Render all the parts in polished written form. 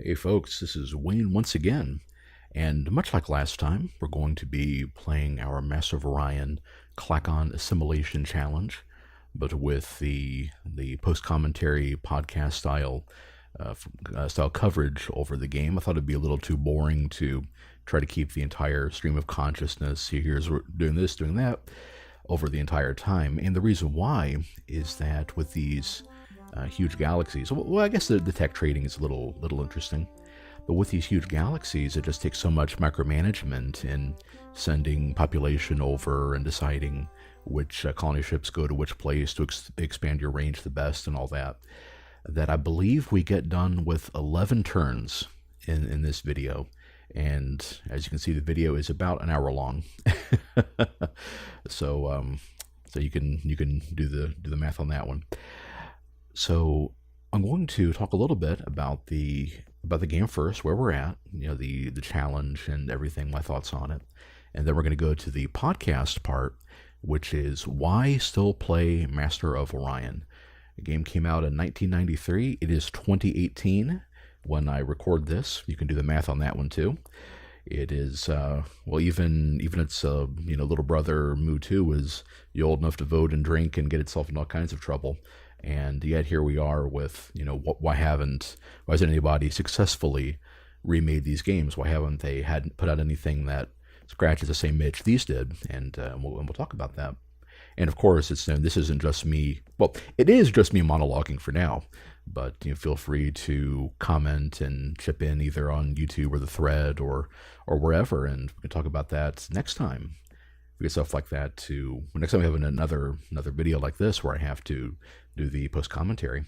Hey folks, this is Wayne once again, and much like last time, we're going to be playing our Master of Orion Klackon Assimilation Challenge, but with the post-commentary podcast style coverage over the game. I thought it'd be a little too boring to try to keep the entire stream of consciousness. Here's we're doing this, doing that, over the entire time, and the reason why is that with these huge galaxies. Well, I guess the tech trading is a little interesting, but with these huge galaxies, it just takes so much micromanagement in sending population over and deciding which colony ships go to which place to expand your range the best and all that. That I believe we get done with 11 turns in this video, and as you can see, the video is about an hour long. So you can do the math on that one. So I'm going to talk a little bit about the game first, where we're at, the challenge and everything, my thoughts on it. And then we're going to go to the podcast part, which is why still play Master of Orion. The game came out in 1993. It is 2018 when I record this. You can do the math on that one too. It is, well, even its little brother Mu2 is old enough to vote and drink and get itself in all kinds of trouble. And yet here we are with, why hasn't anybody successfully remade these games? Why haven't they put out anything that scratches the same itch these did? And we'll talk about that. And of course, this isn't just me. Well, it is just me monologuing for now. But feel free to comment and chip in either on YouTube or the thread or wherever, and we can talk about that next time. We get stuff like that too. Next time we have another video like this where I have to do the post commentary.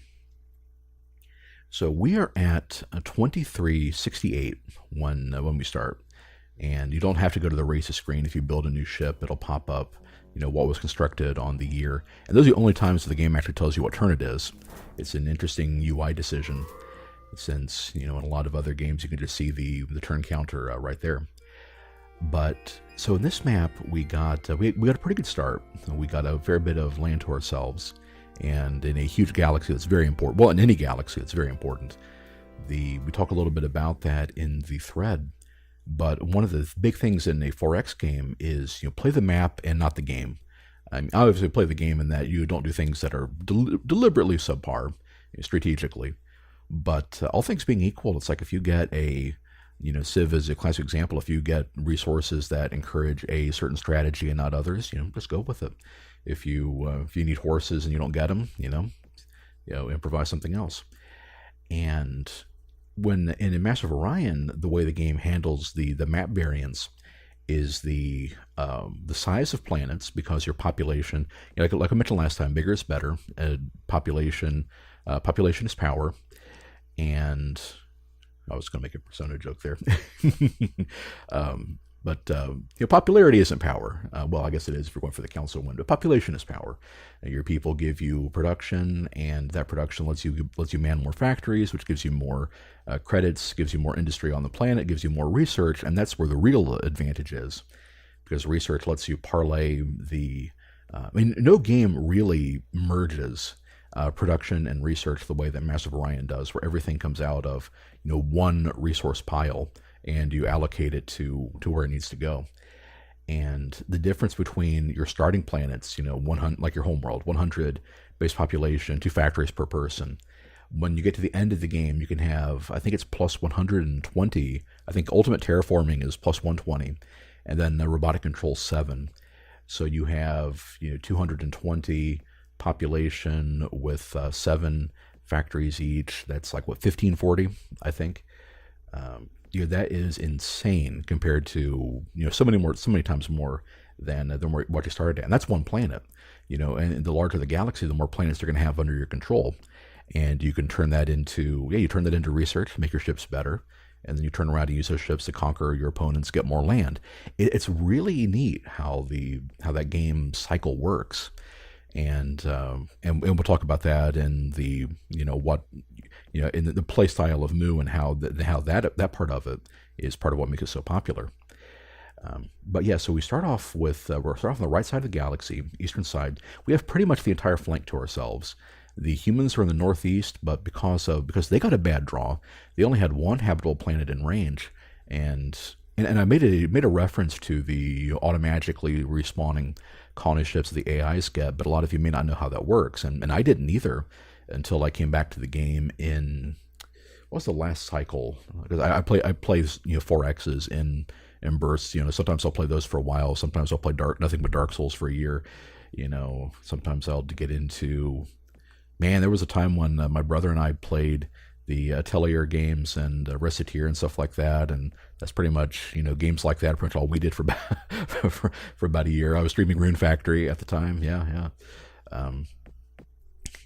So we are at 2368 when we start, and you don't have to go to the races screen if you build a new ship. It'll pop up, what was constructed on the year, and those are the only times the game actually tells you what turn it is. It's an interesting UI decision, since in a lot of other games you can just see the turn counter right there. But so in this map we got a pretty good start. We got a fair bit of land to ourselves, and in a huge galaxy that's very important. Well, in any galaxy that's very important. We talk a little bit about that in the thread. But one of the big things in a 4X game is play the map and not the game. I mean, obviously play the game in that you don't do things that are deliberately subpar strategically. But all things being equal, it's like if you get a Civ is a classic example. If you get resources that encourage a certain strategy and not others, just go with it. If you need horses and you don't get them, improvise something else. And when in Master of Orion, the way the game handles the map variance is the size of planets, because your population, like I mentioned last time, bigger is better. Population is power, and I was going to make a persona joke there. But popularity isn't power. Well, I guess it is if you're going for the council one, but population is power. Your people give you production, and that production lets you man more factories, which gives you more credits, gives you more industry on the planet, gives you more research, and that's where the real advantage is, because research lets you parlay no game really merges production and research the way that Master of Orion does, where everything comes out of one resource pile and you allocate it to where it needs to go. And the difference between your starting planets, 100, like your homeworld, 100 base population, 2 factories per person. When you get to the end of the game, you can have, I think it's plus 120. I think ultimate terraforming is plus 120, and then the robotic control 7. So you have 220 population with 7 factories each. That's like 1540, I think. That is insane compared to so many times more than what you started at, and that's one planet. And the larger the galaxy, the more planets they're going to have under your control, and you can turn that into research, make your ships better, and then you turn around and use those ships to conquer your opponents, get more land. It's really neat how that game cycle works. And we'll talk about that in the in the play style of Mu, and how that part of it is part of what makes it so popular. But yeah, so we start off with on the right side of the galaxy, eastern side. We have pretty much the entire flank to ourselves. The humans are in the northeast, but because they got a bad draw, they only had one habitable planet in range, and and I made a reference to the automatically respawning colony ships that the AIs get, but a lot of you may not know how that works, and I didn't either until I came back to the game in what's the last cycle? Because I play 4X's in bursts. Sometimes I'll play those for a while. Sometimes I'll play nothing but Dark Souls for a year. Sometimes I'll get into. Man, there was a time when my brother and I played the Atelier games and Reciteer and stuff like that, and that's pretty much games like that. Pretty much all we did for for about a year. I was streaming Rune Factory at the time. Yeah, yeah.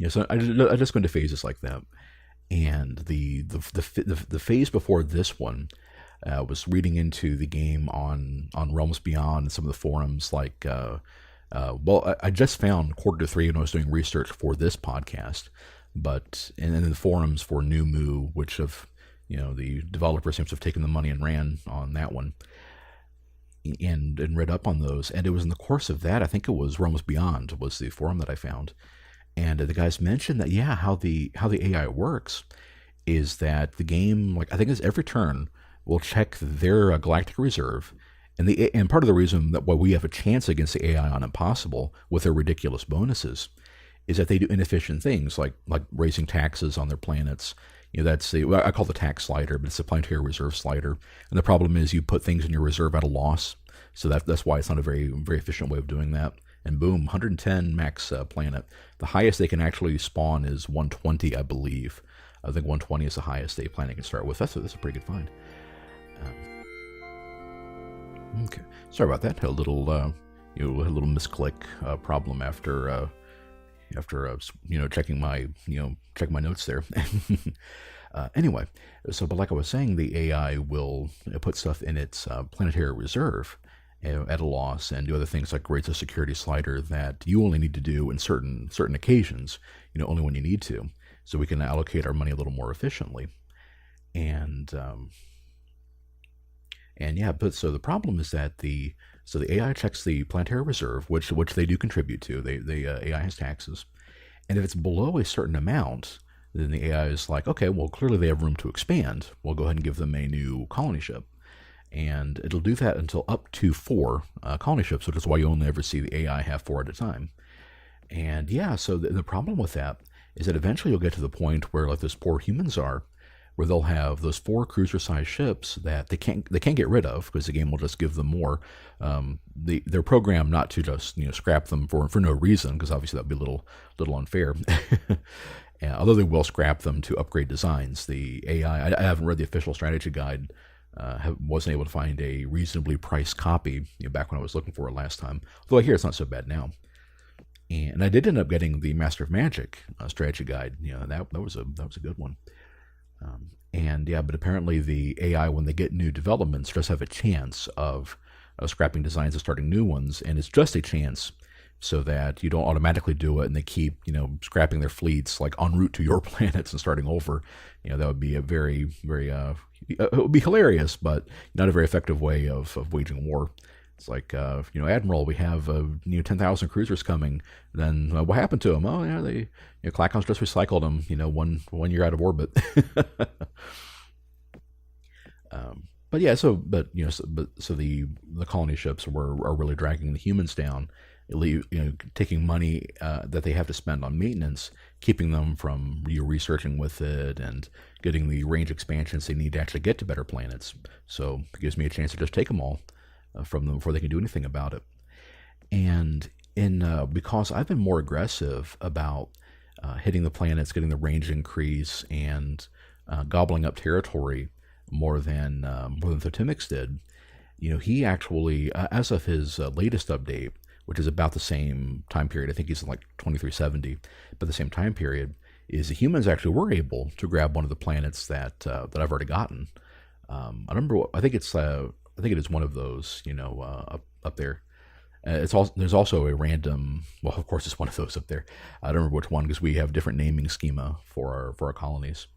So I just go into phases like that. And the phase before this one was reading into the game on Realms Beyond and some of the forums. I just found Quarter to Three when I was doing research for this podcast, and then the forums for New Moo, which the developer seems to have taken the money and ran on that one, and read up on those. And it was in the course of that, I think it was Realms Beyond was the forum that I found. And the guys mentioned that how the AI works is that the game, like I think it's every turn, will check their galactic reserve, and part of the reason that why we have a chance against the AI on Impossible with their ridiculous bonuses is that they do inefficient things like raising taxes on their planets. That's I call the tax slider, but it's the planetary reserve slider. And the problem is you put things in your reserve at a loss, so that's why it's not a very very efficient way of doing that. And boom, 110 max planet. The highest they can actually spawn is 120, I believe. I think 120 is the highest a planet can start with. That's a pretty good find. Okay, sorry about that. Had a little misclick problem after checking my notes there. Anyway, but like I was saying, the AI will put stuff in its planetary reserve at a loss and do other things like raise a security slider that you only need to do in certain occasions, only when you need to, so we can allocate our money a little more efficiently. And yeah, but so the problem is that the AI checks the planetary reserve, which they do contribute to. The AI has taxes, and if it's below a certain amount, then the AI is like, okay, well clearly they have room to expand. We'll go ahead and give them a new colony ship. And it'll do that until up to 4 colony ships, which is why you only ever see the AI have 4 at a time. And yeah, so the problem with that is that eventually you'll get to the point where, like those poor humans are, where they'll have those 4 cruiser-sized ships that they can't get rid of because the game will just give them more. They're programmed not to just scrap them for no reason, because obviously that'd be a little unfair. Although they will scrap them to upgrade designs. The AI, I haven't read the official strategy guide. Wasn't able to find a reasonably priced copy back when I was looking for it last time. Although I hear it's not so bad now. And I did end up getting the Master of Magic strategy guide. That was a good one. But apparently the AI, when they get new developments, just have a chance of scrapping designs and starting new ones, and it's just a chance, so that you don't automatically do it and they keep scrapping their fleets like en route to your planets and starting over. That would be a very very it would be hilarious, but not a very effective way of waging war. It's like Admiral, we have 10,000 cruisers coming. Then what happened to them? Oh yeah, they Klackon's just recycled them. One year out of orbit. But yeah, so the colony ships are really dragging the humans down, taking money that they have to spend on maintenance, keeping them from researching with it and getting the range expansions they need to actually get to better planets. So it gives me a chance to just take them all from them before they can do anything about it. And because I've been more aggressive about hitting the planets, getting the range increase, and gobbling up territory more than Thotimix did, he actually, as of his latest update, which is about the same time period, I think he's like 2370, but the same time period, is the humans actually were able to grab one of the planets that I've already gotten. I think it is one of those, up there. There's also a random. Well, of course, it's one of those up there. I don't remember which one because we have different naming schema for our colonies.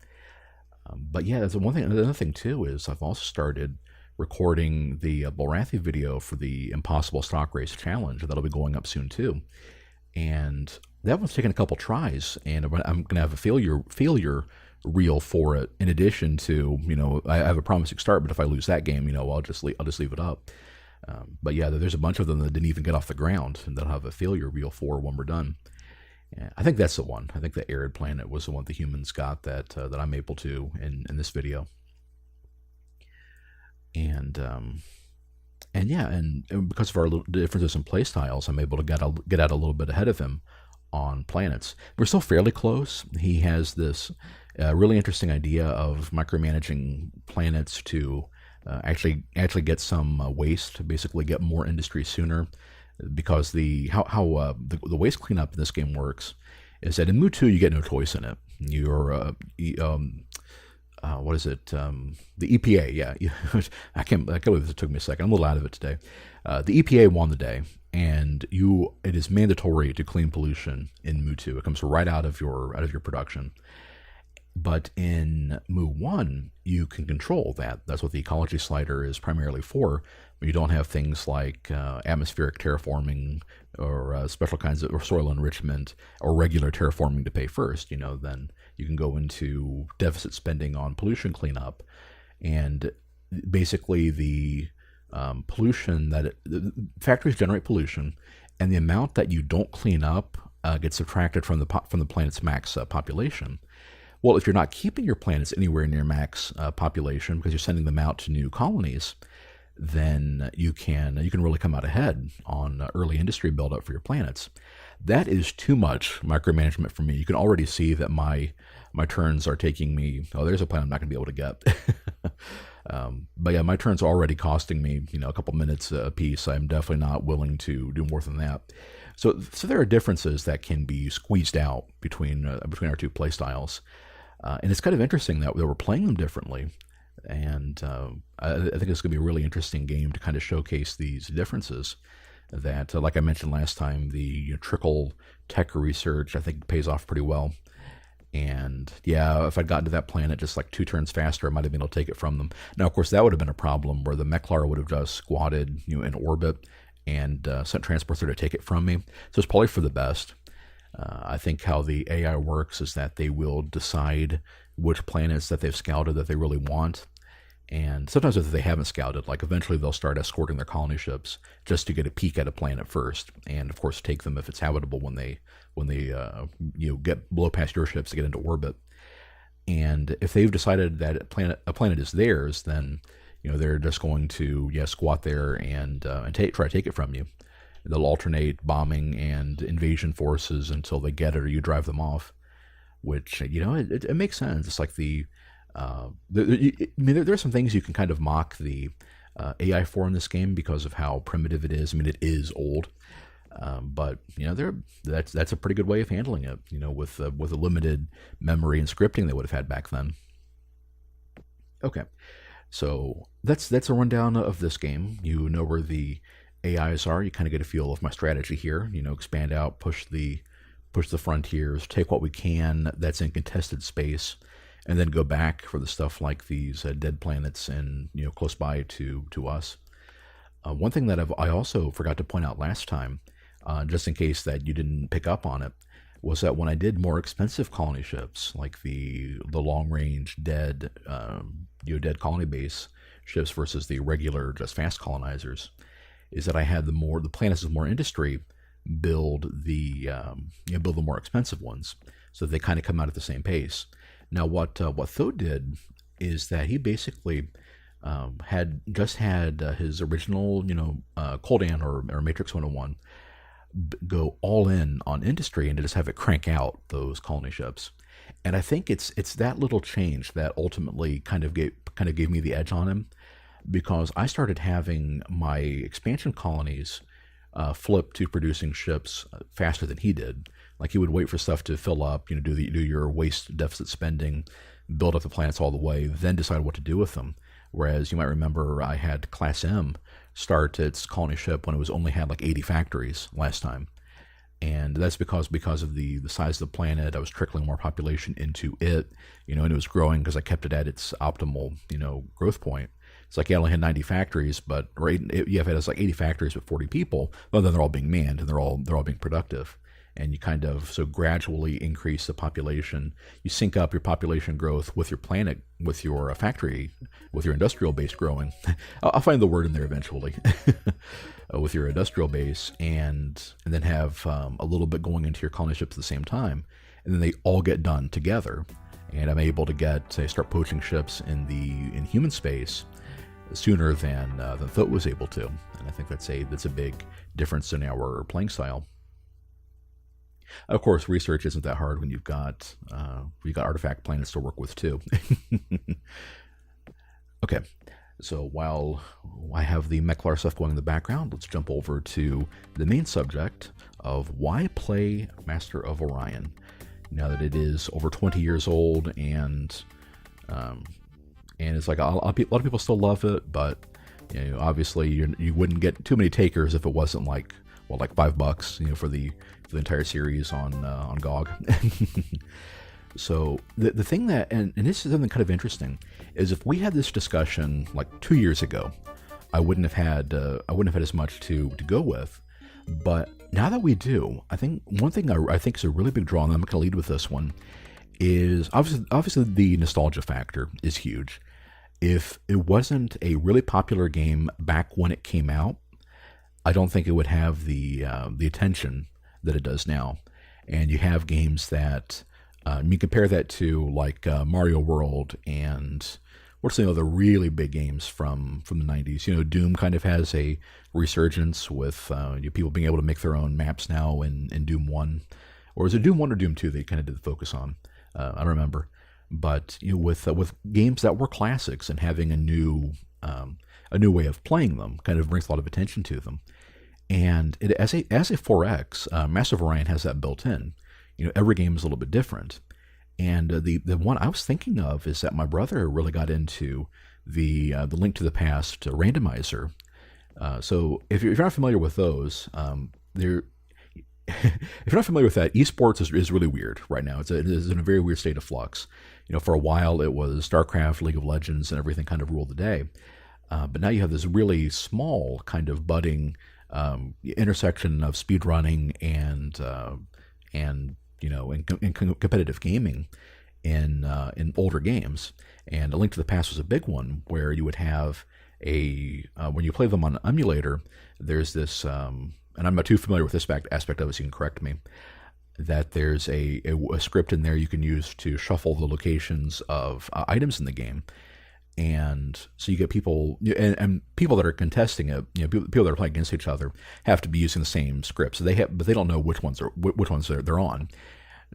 But yeah, that's one thing. Another thing too is I've also started recording the Bolrathi video for the Impossible Stock Race Challenge. That'll be going up soon too. And that one's taken a couple tries, and I'm going to have a failure reel for it. In addition to, I have a promising start, but if I lose that game, I'll just leave it up. But yeah, there's a bunch of them that didn't even get off the ground, and they'll have a failure reel for when we're done. Yeah, I think that's the one. I think the arid planet was the one the humans got that I'm able to in this video. And yeah, and because of our little differences in play styles, I'm able to get out a little bit ahead of him on planets. We're still fairly close. He has this really interesting idea of micromanaging planets to actually get some waste, basically get more industry sooner, because the waste cleanup in this game works is that in Mu 2 you get no choice in it. You're what is it? The EPA, yeah. I can't believe it took me a second. I'm a little out of it today. The EPA won the day, and it is mandatory to clean pollution in Mu 2. It comes right out of your production. But in Mu 1, you can control that. That's what the ecology slider is primarily for. You don't have things like atmospheric terraforming or special kinds of soil enrichment or regular terraforming to pay first. Then you can go into deficit spending on pollution cleanup, and basically the pollution the factories generate pollution, and the amount that you don't clean up gets subtracted from the planet's max population. Well, if you're not keeping your planets anywhere near max population because you're sending them out to new colonies, then you can really come out ahead on early industry buildup for your planets. That is too much micromanagement for me. You can already see that my turns are taking me. Oh, there's a planet I'm not going to be able to get. But yeah, my turns are already costing me a couple minutes a piece. I'm definitely not willing to do more than that. So there are differences that can be squeezed out between our two play styles. And it's kind of interesting that we're playing them differently. And I think it's going to be a really interesting game to kind of showcase these differences that, like I mentioned last time, the trickle tech research, I think, pays off pretty well. And yeah, if I'd gotten to that planet just like 2 turns faster, I might have been able to take it from them. Now, of course, that would have been a problem where the Mechlar would have just squatted in orbit and sent transports there to take it from me. So it's probably for the best. I think how the AI works is that they will decide which planets that they've scouted that they really want. And sometimes if they haven't scouted, like eventually they'll start escorting their colony ships just to get a peek at a planet first. And of course take them if it's habitable when they get blow past your ships to get into orbit. And if they've decided that a planet is theirs, then they're just going to squat there and try to take it from you. They'll alternate bombing and invasion forces until they get it or you drive them off, which, it makes sense. It's like there are some things you can kind of mock the AI for in this game because of how primitive it is. I mean, it is old, but that's a pretty good way of handling it. With a limited memory and scripting they would have had back then. Okay, so that's a rundown of this game. You know where the AIs are. You kind of get a feel of my strategy here. Expand out, push the frontiers, take what we can that's in contested space, and then go back for the stuff like these dead planets and close by to us. One thing that I also forgot to point out last time, just in case that you didn't pick up on it, was that when I did more expensive colony ships like the long range dead colony base ships versus the regular just fast colonizers, is that I had the planets with more industry build the more expensive ones, so they kind of come out at the same pace. Now, what Thoth did is that he basically had his original Coldan or Matrix 101 go all in on industry and to just have it crank out those colony ships. And I think it's that little change that ultimately kind of gave me the edge on him, because I started having my expansion colonies flip to producing ships faster than he did. Like he would wait for stuff to fill up, do your waste deficit spending, build up the planets all the way, then decide what to do with them. Whereas you might remember I had Class M start its colony ship when it was only had like 80 factories last time. And that's because of the size of the planet. I was trickling more population into it, and it was growing because I kept it at its optimal, growth point. It's like, I only had 90 factories, if it has like 80 factories with 40 people, well, then they're all being manned and they're all being productive. and you kind of so gradually increase the population. You sync up your population growth with your planet, with your factory, with your industrial base growing. I'll find the word in there eventually. With your industrial base, and then have a little bit going into your colony ships at the same time, and then they all get done together. And I'm able to start poaching ships in human space sooner than Thoth was able to, and I think that's a big difference in our playing style. Of course, research isn't that hard when you've got artifact planets to work with too. Okay, so while I have the Meklar stuff going in the background, let's jump over to the main subject of why play Master of Orion. Now that it is over 20 years old, and it's like a lot of people still love it, but obviously you wouldn't get too many takers if it wasn't like $5, for the entire series on GOG. So the thing that, and this is something kind of interesting, is if we had this discussion like 2 years ago, I wouldn't have had as much to go with. But now that we do, I think one thing I think is a really big draw, and I'm going to lead with this one, is obviously the nostalgia factor is huge. If it wasn't a really popular game back when it came out, I don't think it would have the attention that it does now. And you have games that you compare that to like Mario World, and what's some of the really big games from the 90s? Doom kind of has a resurgence with people being able to make their own maps now in Doom 1. Or is it Doom 1 or Doom 2 they kind of did the focus on? I don't remember. But with games that were classics and having a new way of playing them kind of brings a lot of attention to them. And as a 4X, Master of Orion has that built in. Every game is a little bit different. And the one I was thinking of is that my brother really got into the Link to the Past randomizer. So if you're not familiar with those, if you're not familiar with that, esports is really weird right now. It is in a very weird state of flux. For a while it was StarCraft, League of Legends, and everything kind of ruled the day. But now you have this really small kind of budding intersection of speedrunning and competitive gaming in older games. And A Link to the Past was a big one, where you would have when you play them on an emulator, there's this, and I'm not too familiar with this aspect of it, so you can correct me, that there's a script in there you can use to shuffle the locations of items in the game. And so you get people, and people that are contesting it, people that are playing against each other have to be using the same script. So but they don't know which ones they're on.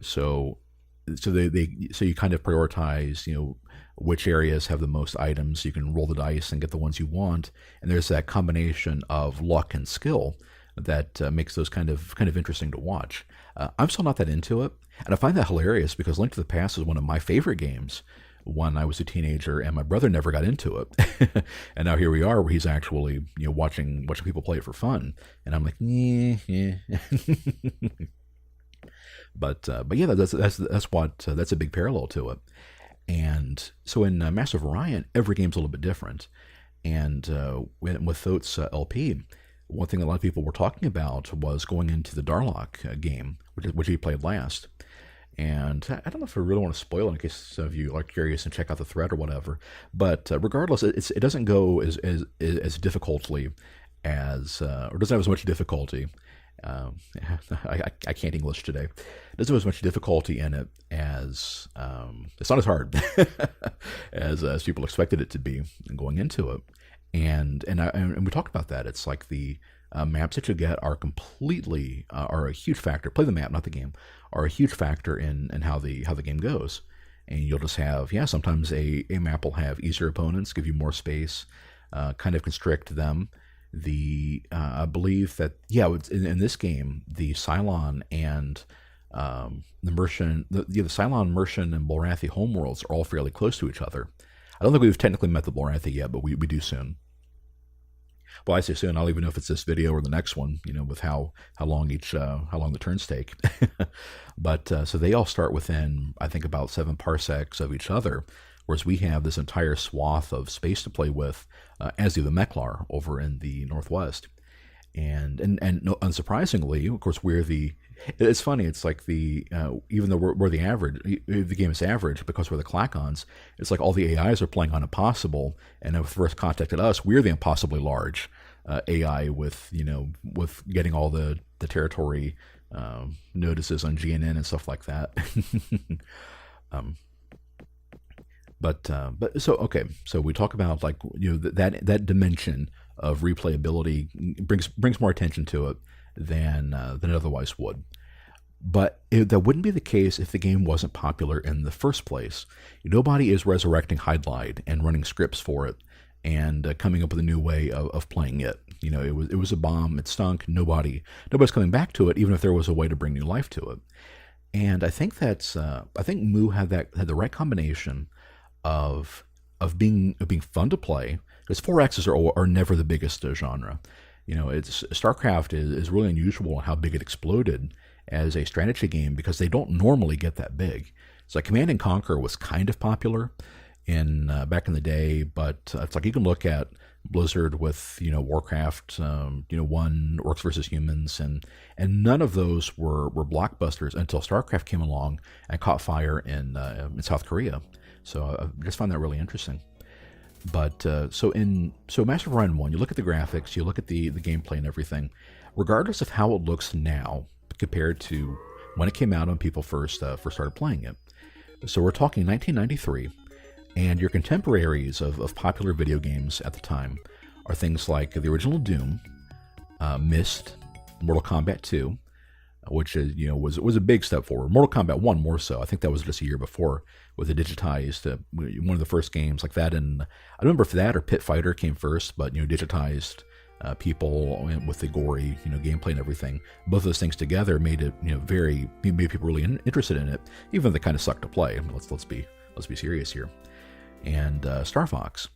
So you kind of prioritize, which areas have the most items. You can roll the dice and get the ones you want. And there's that combination of luck and skill that makes those kind of interesting to watch. I'm still not that into it, and I find that hilarious because Link to the Past is one of my favorite games when I was a teenager, and my brother never got into it. And now here we are, where he's actually watching people play it for fun, and I'm like, yeah. But yeah, that's a big parallel to it. And so in Master of Orion, every game's a little bit different. And with Thoth's LP, one thing a lot of people were talking about was going into the Darlock game, which he played last. And I don't know if I really want to spoil it in case some of you are curious and check out the thread or whatever. But regardless, it doesn't go as difficultly as, or doesn't have as much difficulty. I can't English today. It doesn't have as much difficulty in it as, it's not as hard as people expected it to be going into it. And we talked about that. It's like the maps that you get are a huge factor. Play the map, not the game. Are a huge factor in how the game goes. And you'll just have, sometimes a map will have easier opponents, give you more space, kind of constrict them. I believe that in this game, the Cylon and the Mercian, the Cylon, Mercian, and Bolrathi homeworlds are all fairly close to each other. I don't think we've technically met the Bolrathi yet, but we do soon. Well, I say soon. I'll even know if it's this video or the next one, with how long the turns take. But so they all start within, I think, about 7 parsecs of each other, whereas we have this entire swath of space to play with, as do the Meklar over in the northwest. And no, unsurprisingly, of course, we're the. It's funny. It's like the even though we're the average, the game is average because we're the Klackons. It's like all the AIs are playing on impossible, and have first contacted us. We're the impossibly large AI with with getting all the territory notices on GNN and stuff like that. um, but so okay, so we talk about like that dimension of replayability brings more attention to it than it otherwise would. But that wouldn't be the case if the game wasn't popular in the first place. Nobody is resurrecting Hydlide and running scripts for it and coming up with a new way of playing it. It was a bomb. It stunk. Nobody's coming back to it, even if there was a way to bring new life to it. And I think I think Moo had the right combination of being fun to play, because 4Xs are never the biggest genre. StarCraft is really unusual in how big it exploded as a strategy game, because they don't normally get that big. So Command and Conquer was kind of popular in back in the day, but it's like you can look at Blizzard with Warcraft, one Orcs versus Humans, and none of those were blockbusters until StarCraft came along and caught fire in South Korea. So I just found that really interesting. But so Master of Orion 1, you look at the graphics, you look at the gameplay and everything, regardless of how it looks now compared to when it came out when people first started playing it. So we're talking 1993, and your contemporaries of popular video games at the time are things like the original Doom, Myst, Mortal Kombat 2, which was a big step forward. Mortal Kombat 1 more so. I think that was just a year before with the digitized, one of the first games like that. And I don't remember if that or Pit Fighter came first, but digitized people with the gory gameplay and everything. Both of those things together made it made people really interested in it, even if they kind of sucked to play. Let's be serious here. And Star Fox,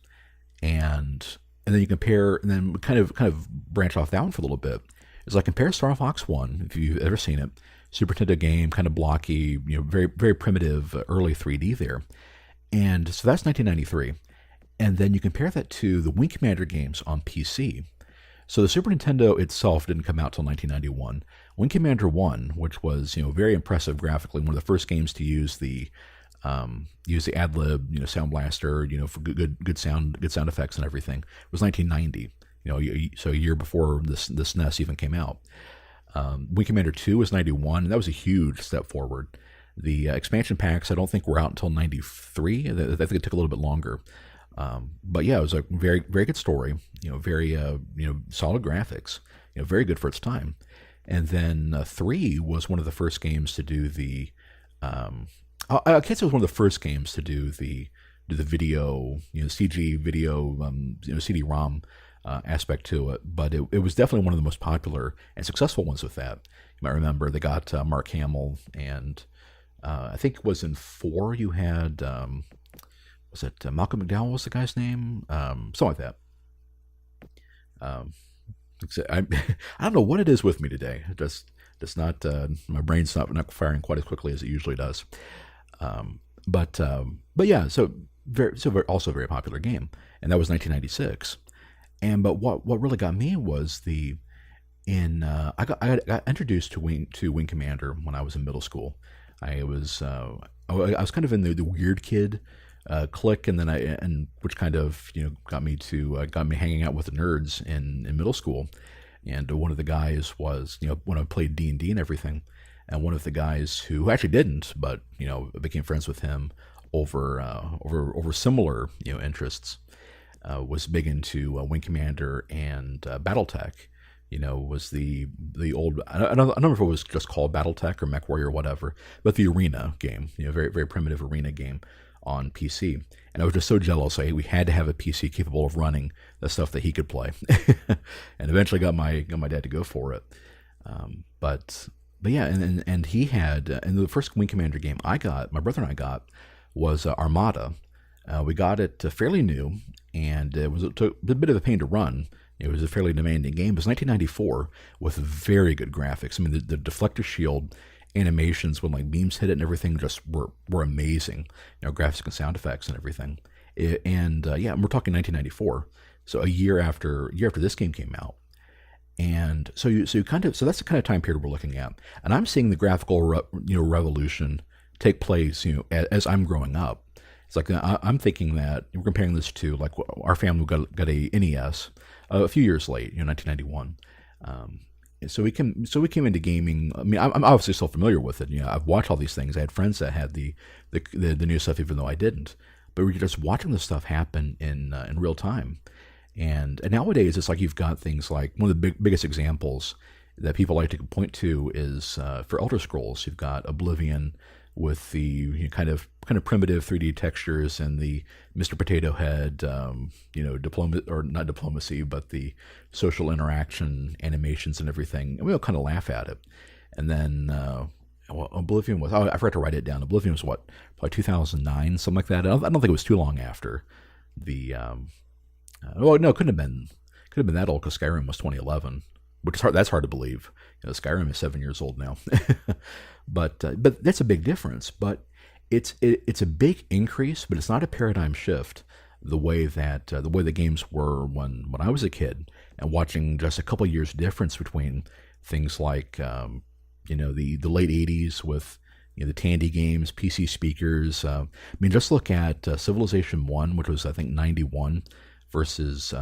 and then you compare, and then kind of branch off that one for a little bit. Is like compare Star Fox 1, if you've ever seen it, Super Nintendo game, kind of blocky, very very primitive early 3D there, and so that's 1993, and then you compare that to the Wing Commander games on PC. So the Super Nintendo itself didn't come out till 1991. Wing Commander 1, which was very impressive graphically, one of the first games to use the ad-lib, Sound Blaster, for good sound effects and everything, was 1990. So a year before this NES even came out. Wing Commander 2 was 91, and that was a huge step forward. The expansion packs I don't think were out until 93. I think it took a little bit longer. But yeah, it was a very very good story. Very solid graphics. Very good for its time. And then 3 was one of the first games to do the. I can't say it was one of the first games to do the video, CG video, CD-ROM aspect to it, but it was definitely one of the most popular and successful ones with that. You might remember they got Mark Hamill, and I think it was in 4 you had, was it Malcolm McDowell was the guy's name? Something like that. I don't know what it is with me today. Just not, my brain's not firing quite as quickly as it usually does. But yeah, so also a very popular game, and that was 1996. But what really got me was I got introduced to Wing Commander when I was in middle school. I was kind of in the weird kid clique, and then which kind of got me hanging out with the nerds in middle school. And one of the guys was when I played D&D and everything, and one of the guys who actually didn't, but became friends with him over similar interests. Was big into Wing Commander and BattleTech. Was the old, I don't know if it was just called BattleTech or MechWarrior or whatever, but the arena game, very very primitive arena game on PC. And I was just so jealous. We had to have a PC capable of running the stuff that he could play, and eventually got my dad to go for it. But yeah, and he had, and the first Wing Commander game my brother and I got was Armada. We got it fairly new, and it took a bit of a pain to run. It was a fairly demanding game. It was 1994 with very good graphics. I mean, the deflector shield animations when beams hit it and everything just were amazing. Graphics and sound effects and everything. Yeah, we're talking 1994, so a year after this game came out. And so that's the kind of time period we're looking at. And I'm seeing the graphical revolution take place as I'm growing up. It's like I'm thinking that we're comparing this to like our family got a NES a few years late, 1991. So we came into gaming. I mean, I'm obviously still familiar with it. I've watched all these things. I had friends that had the new stuff, even though I didn't. But we're just watching this stuff happen in real time. And nowadays, it's like you've got things like one of the biggest examples that people like to point to is for Elder Scrolls. You've got Oblivion with the kind of primitive 3D textures and the Mr. Potato Head, not diplomacy, but the social interaction animations and everything. And we all kind of laugh at it. And then Oblivion was, I forgot to write it down. Oblivion was what, probably 2009, something like that. I don't think it was too long after the. Well, no, it couldn't have been that old because Skyrim was 2011, which is hard. That's hard to believe. Skyrim is 7 years old now, but that's a big difference. But it's a big increase, but it's not a paradigm shift. The way the games were when I was a kid, and watching just a couple years difference between things like the late 80s with the Tandy games, PC speakers. I mean, just look at Civilization 1, which was I think 91. Versus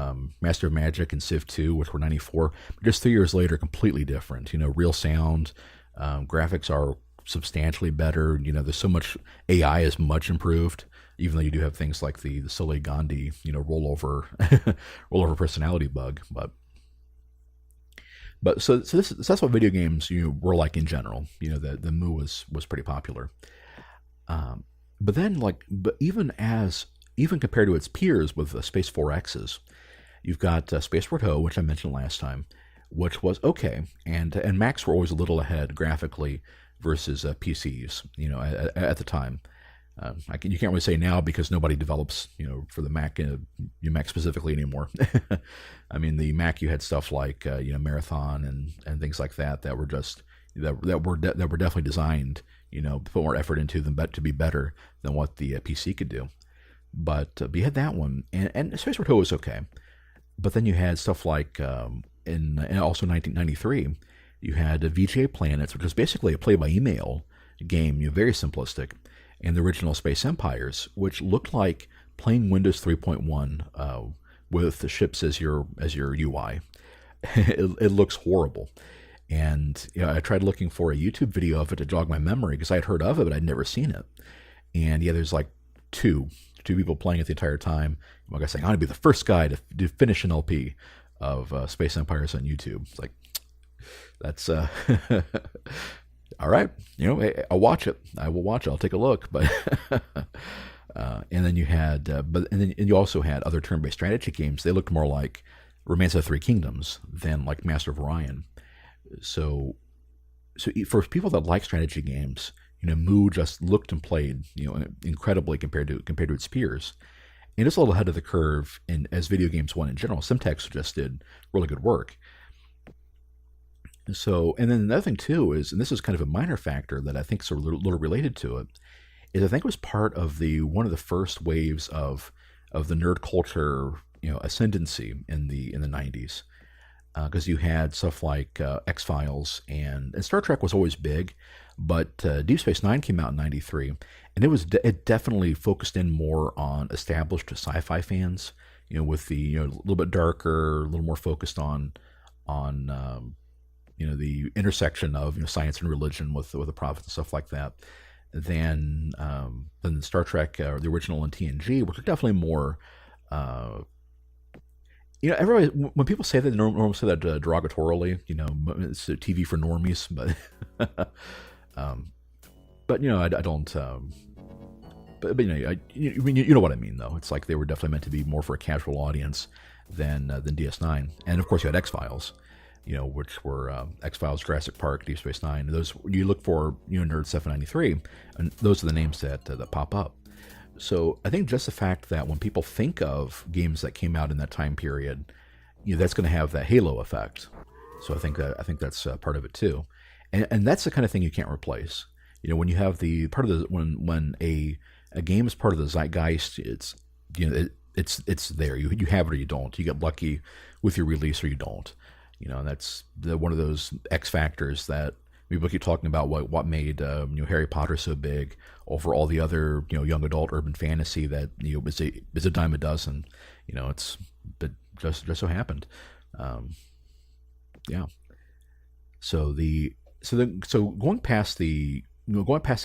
Master of Magic and Civ 2, which were 94. Just 3 years later, completely different. Real sound, graphics are substantially better. There's so much, AI is much improved, even though you do have things like the silly Gandhi, rollover personality bug. But so that's what video games were like in general. The Mu was pretty popular. But then even compared to its peers with Space 4 X's, you've got Spaceport Ho, which I mentioned last time, which was okay, and Macs were always a little ahead graphically versus PCs, at the time. You can't really say now because nobody develops, for the Mac, Mac specifically anymore. I mean, the Mac, you had stuff like Marathon and things like that were just that were definitely designed, to put more effort into them, but to be better than what the PC could do. But you had that one, and Space Ho was okay. But then you had stuff like in also 1993, you had VGA Planets, which was basically a play-by-email game, very simplistic, and the original Space Empires, which looked like playing Windows 3.1 with the ships as your UI. It looks horrible. And I tried looking for a YouTube video of it to jog my memory because I had heard of it, but I'd never seen it. And there's like two people playing it the entire time. One guy saying, "I'm going to be the first guy to finish an LP of Space Empires on YouTube." It's like, that's all right. I'll watch it. I will watch it. I'll take a look. But and then you had, and you also had other turn-based strategy games. They looked more like Romance of the Three Kingdoms than like Master of Orion. So for people that like strategy games, Mu just looked and played, incredibly compared to its peers, and it's a little ahead of the curve as video games went in general. Simtex just did really good work. So, and then another thing too is, and this is kind of a minor factor that I think is a little related to it, is I think it was part of one of the first waves of the nerd culture, ascendancy in the 90s. Because you had stuff like X-Files and Star Trek was always big, but Deep Space Nine came out in 93, and it definitely focused in more on established sci-fi fans, with the a little bit darker, a little more focused on the intersection of science and religion with the prophets and stuff like that, than Star Trek, the original in TNG, which are definitely more. Everybody, when people say that, they normally say that derogatorily. It's a TV for normies, but I don't. But you know what I mean, though. It's like they were definitely meant to be more for a casual audience than DS9, and of course you had X-Files, which were X-Files, Jurassic Park, Deep Space Nine. Those you look for, Nerd 793, and those are the names that pop up. So I think just the fact that when people think of games that came out in that time period, that's going to have that halo effect. So I think that's part of it too, and that's the kind of thing you can't replace. When you have the part of the when a game is part of the zeitgeist, it's it's there. You have it or you don't. You get lucky with your release or you don't. And that's one of those X factors that people keep talking about. What made Harry Potter so big over all the other young adult urban fantasy that is a dime a dozen. It's but just so happened. Um, yeah. So going past the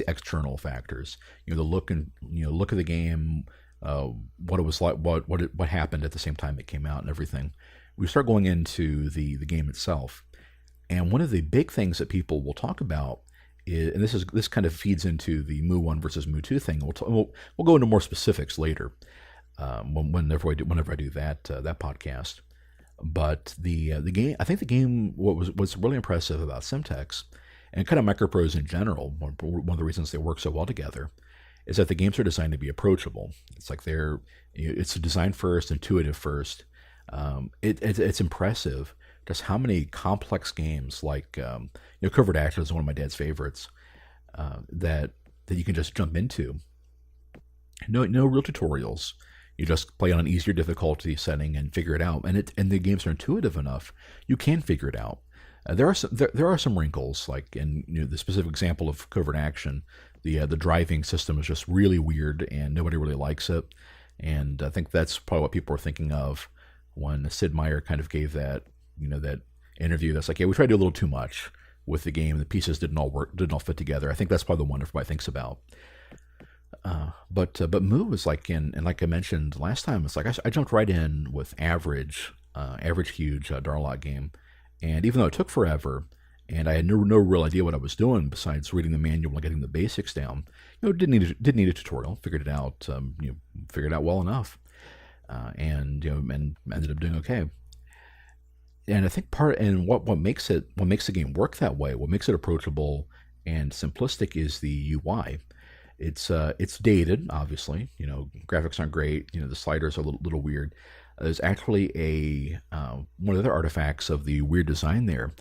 external factors, the look and look of the game, what it was like, what happened at the same time it came out, and everything. We start going into the game itself, and one of the big things that people will talk about is, and this kind of feeds into the Mu One versus Mu Two thing. We'll go into more specifics later, whenever I do that podcast. But the game, I think the game, what's really impressive about Simtex and kind of microprose in general, one of the reasons they work so well together, is that the games are designed to be approachable. It's like it's design first, intuitive first. It's impressive just how many complex games like Covert Action is one of my dad's favorites, that you can just jump into. No real tutorials. You just play on an easier difficulty setting and figure it out. And the games are intuitive enough, you can figure it out. There are some wrinkles, like in the specific example of Covert Action. The driving system is just really weird, and nobody really likes it. And I think that's probably what people were thinking of when Sid Meier kind of gave that interview. That's like, yeah, we tried to do a little too much with the game. The pieces didn't all fit together. I think that's probably the one everybody thinks about. But Mu is like and like I mentioned last time, it's like I jumped right in with average huge Darlot game, and even though it took forever, and I had no real idea what I was doing besides reading the manual and getting the basics down, didn't need a tutorial. Figured it out, figured it out well enough, and ended up doing okay. And I think what makes the game work that way, what makes it approachable and simplistic, is the UI. It's dated, obviously. Graphics aren't great. The sliders are a little weird. There's actually one of the other artifacts of the weird design there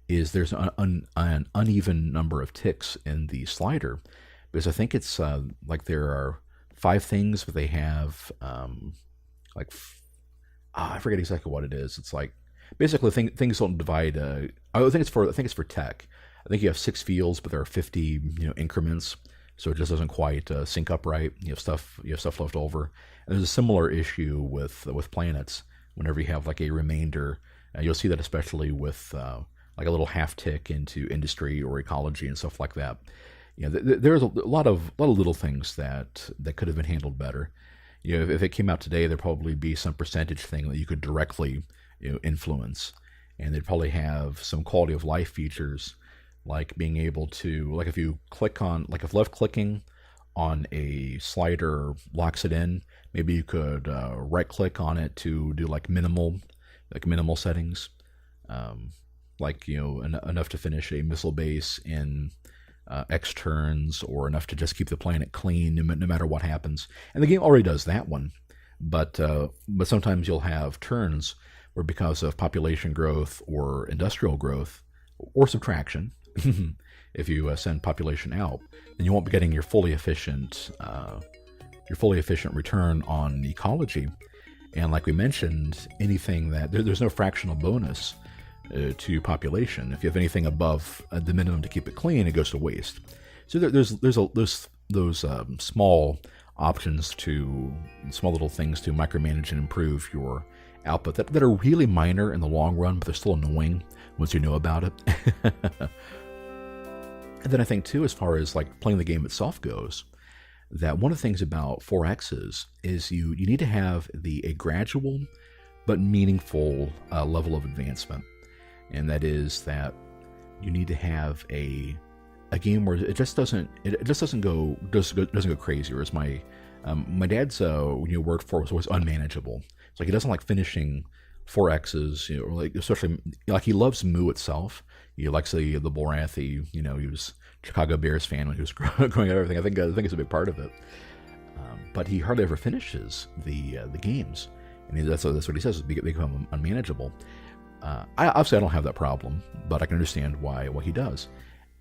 is there's an uneven number of ticks in the slider, because I think it's like there are 5 things, but they have I forget exactly what it is. It's like basically things don't divide. I think it's for tech. I think you have 6 fields, but there are 50 increments. So it just doesn't quite sync up right. You have stuff left over. And there's a similar issue with planets. Whenever you have like a remainder, you'll see that especially with like a little half tick into industry or ecology and stuff like that. There's a lot of little things that could have been handled better. If it came out today, there'd probably be some percentage thing that you could directly influence, and they'd probably have some quality of life features, like being able to, like if you click on, like if left clicking on a slider locks it in, maybe you could right click on it to do like minimal settings, enough to finish a missile base in X turns, or enough to just keep the planet clean no matter what happens. And the game already does that one, but sometimes you'll have turns where, because of population growth or industrial growth or subtraction, if you send population out, then you won't be getting your fully efficient return on ecology. And like we mentioned, anything that there's no fractional bonus to population. If you have anything above the minimum to keep it clean, it goes to waste. So there's those small options, small little things to micromanage and improve your output that are really minor in the long run, but they're still annoying once you know about it. And then I think too, as far as like playing the game itself goes, that one of the things about 4Xs is you need to have a gradual but meaningful level of advancement, and that is that you need to have a game where it just doesn't go crazy. Whereas my dad's word for it was always unmanageable. It's like he doesn't like finishing 4Xs, or like, especially like he loves Mu itself. He likes the Borath. He was Chicago Bears fan when he was growing up. Everything. I think it's a big part of it. But he hardly ever finishes the games, and that's what he says. They become unmanageable. Obviously, I don't have that problem, but I can understand why he does.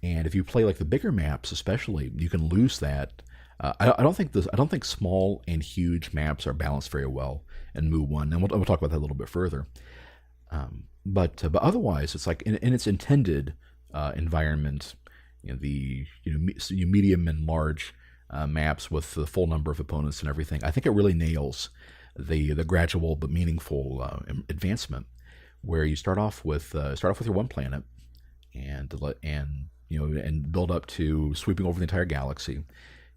And if you play like the bigger maps, especially, you can lose that. I don't think small and huge maps are balanced very well in Mu 1, and we'll talk about that a little bit further. but otherwise, it's like in its intended environment, the medium and large maps with the full number of opponents and everything. I think it really nails the gradual but meaningful advancement, where you start off with your one planet, and build up to sweeping over the entire galaxy.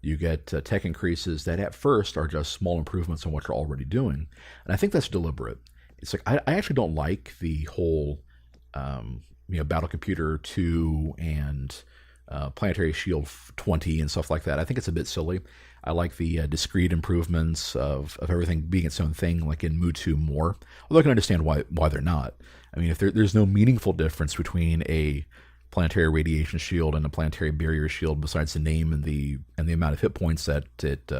You get tech increases that at first are just small improvements on what you're already doing, and I think that's deliberate. It's like I actually don't like the whole Battle Computer 2 and Planetary Shield 20 and stuff like that. I think it's a bit silly. I like the discrete improvements of everything being its own thing, like in Mu 2 more. Although I can understand why they're not. I mean, if there's no meaningful difference between a planetary radiation shield and a planetary barrier shield besides the name and the amount of hit points that it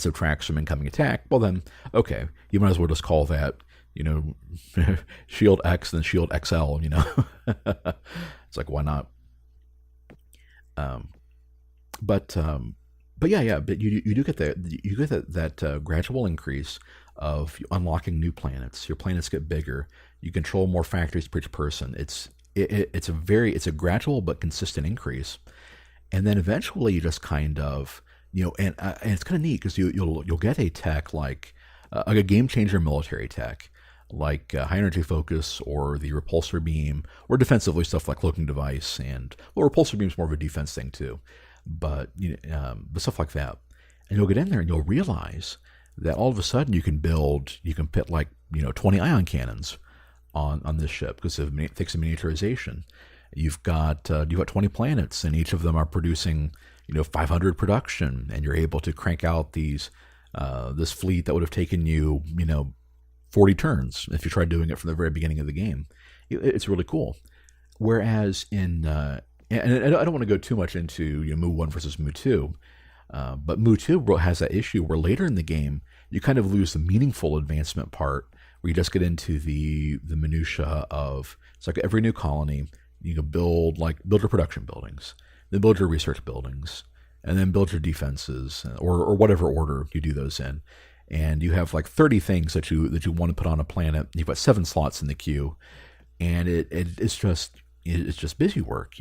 subtracts from incoming attack, well then, okay, you might as well just call that, Shield X and Shield XL, It's like, why not? But you do get that gradual increase of unlocking new planets. Your planets get bigger. You control more factories per each person. It's a gradual but consistent increase, and then eventually you just kind of and it's kind of neat because you'll get a tech like a game changer military tech like high energy focus or the repulsor beam, or defensively stuff like cloaking device, and repulsor beam is more of a defense thing too, but stuff like that, and you'll get in there and you'll realize that all of a sudden you can put like 20 ion cannons on this ship because of fixing miniaturization. You've got 20 planets, and each of them are producing 500 production, and you're able to crank out this fleet that would have taken you 40 turns if you tried doing it from the very beginning of the game. It's really cool. Whereas and I don't want to go too much into Mu 1 versus Mu 2, but Mu 2 has that issue where later in the game you kind of lose the meaningful advancement part, where you just get into the minutia of, it's like every new colony you can build your production buildings, then build your research buildings, and then build your defenses, or whatever order you do those in. And you have like 30 things that you want to put on a planet. You've got 7 slots in the queue, and it's just busy work,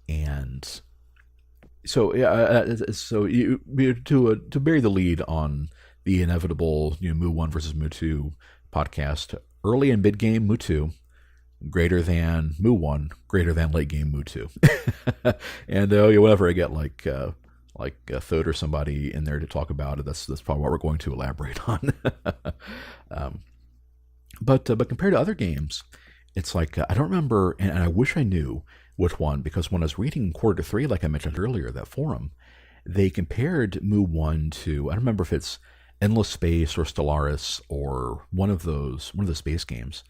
And so to bury the lead on the inevitable Mu 1 versus Mu 2 podcast, early and mid game Mu 2 greater than Mu 1, greater than late game Mu 2. And whenever I get like Thode or somebody in there to talk about it, that's probably what we're going to elaborate on. But compared to other games, it's like I don't remember, and I wish I knew which one, because when I was reading Quarter 3, like I mentioned earlier, that forum, they compared Mu 1 to, I don't remember if it's Endless Space or Stellaris or one of the space games,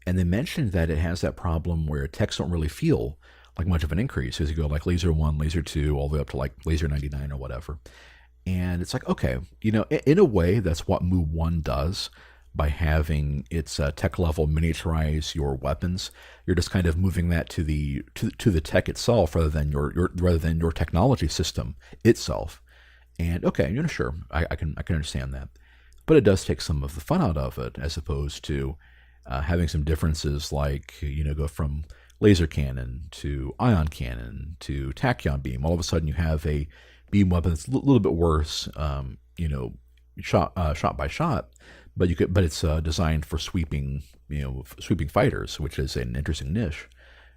and they mentioned that it has that problem where techs don't really feel like much of an increase as you go like Laser 1, Laser 2, all the way up to like Laser 99 or whatever. And it's like, okay, in a way, that's what Mu 1 does by having its tech level miniaturize your weapons. You're just kind of moving that to the tech itself rather than your technology system itself. And okay, sure, I can understand that, but it does take some of the fun out of it, as opposed to having some differences like go from laser cannon to ion cannon to tachyon beam. All of a sudden, you have a beam weapon that's a little bit worse, shot by shot, but it's designed for sweeping fighters, which is an interesting niche.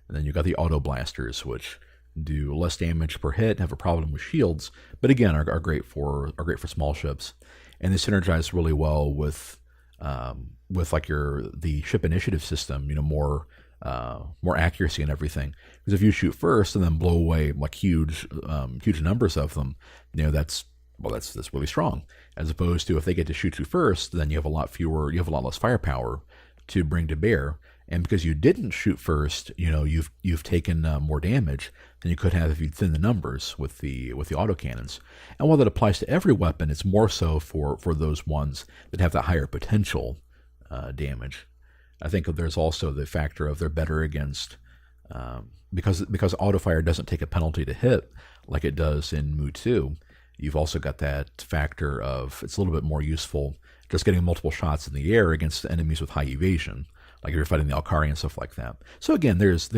And then you got the auto blasters, which do less damage per hit, have a problem with shields, but again are great for small ships, and they synergize really well with like the ship initiative system. More accuracy and everything. Because if you shoot first and then blow away like huge numbers of them, that's really strong. As opposed to if they get to shoot you first, then you have a lot less firepower to bring to bear. And because you didn't shoot first, you've taken more damage than you could have if you'd thin the numbers with the autocannons. And while that applies to every weapon, it's more so for those ones that have that higher potential damage. I think there's also the factor of they're better against, because autofire doesn't take a penalty to hit like it does in Mu 2. You've also got that factor of it's a little bit more useful just getting multiple shots in the air against enemies with high evasion, like if you're fighting the Alkari and stuff like that. So again, there's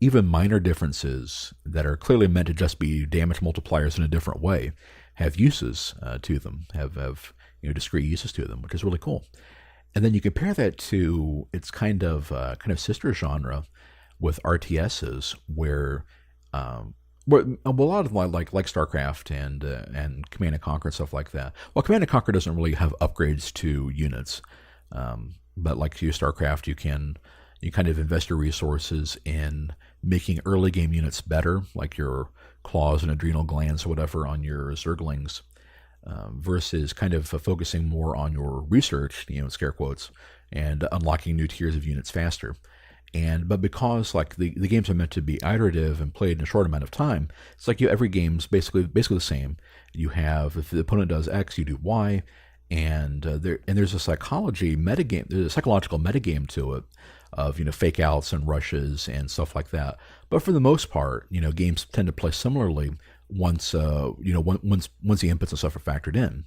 even minor differences that are clearly meant to just be damage multipliers in a different way have uses to them, have discrete uses to them, which is really cool. And then you compare that to its kind of sister genre with RTSs, where a lot of like StarCraft and Command and Conquer and stuff like that. Well, Command and Conquer doesn't really have upgrades to units, but like StarCraft, you kind of invest your resources in making early game units better, like your claws and adrenal glands or whatever on your Zerglings, versus kind of focusing more on your research, in scare quotes, and unlocking new tiers of units faster. But because like the games are meant to be iterative and played in a short amount of time, it's like every game's basically the same. You have, if the opponent does X, you do Y, and there's a psychological metagame to it of fake outs and rushes and stuff like that. But for the most part, games tend to play similarly once once the inputs and stuff are factored in,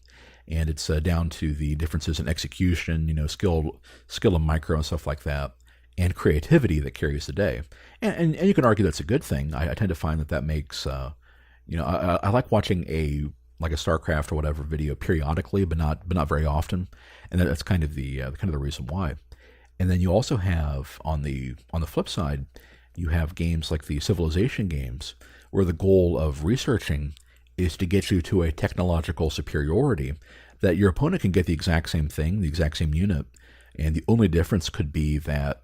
and it's down to the differences in execution, skill and micro and stuff like that, and creativity that carries the day. And you can argue that's a good thing. I tend to find that makes I like watching a StarCraft or whatever video periodically, but not very often, and that's kind of the reason why. And then you also have on the flip side, you have games like the Civilization games, where the goal of researching is to get you to a technological superiority that your opponent can get the exact same thing, the exact same unit, and the only difference could be that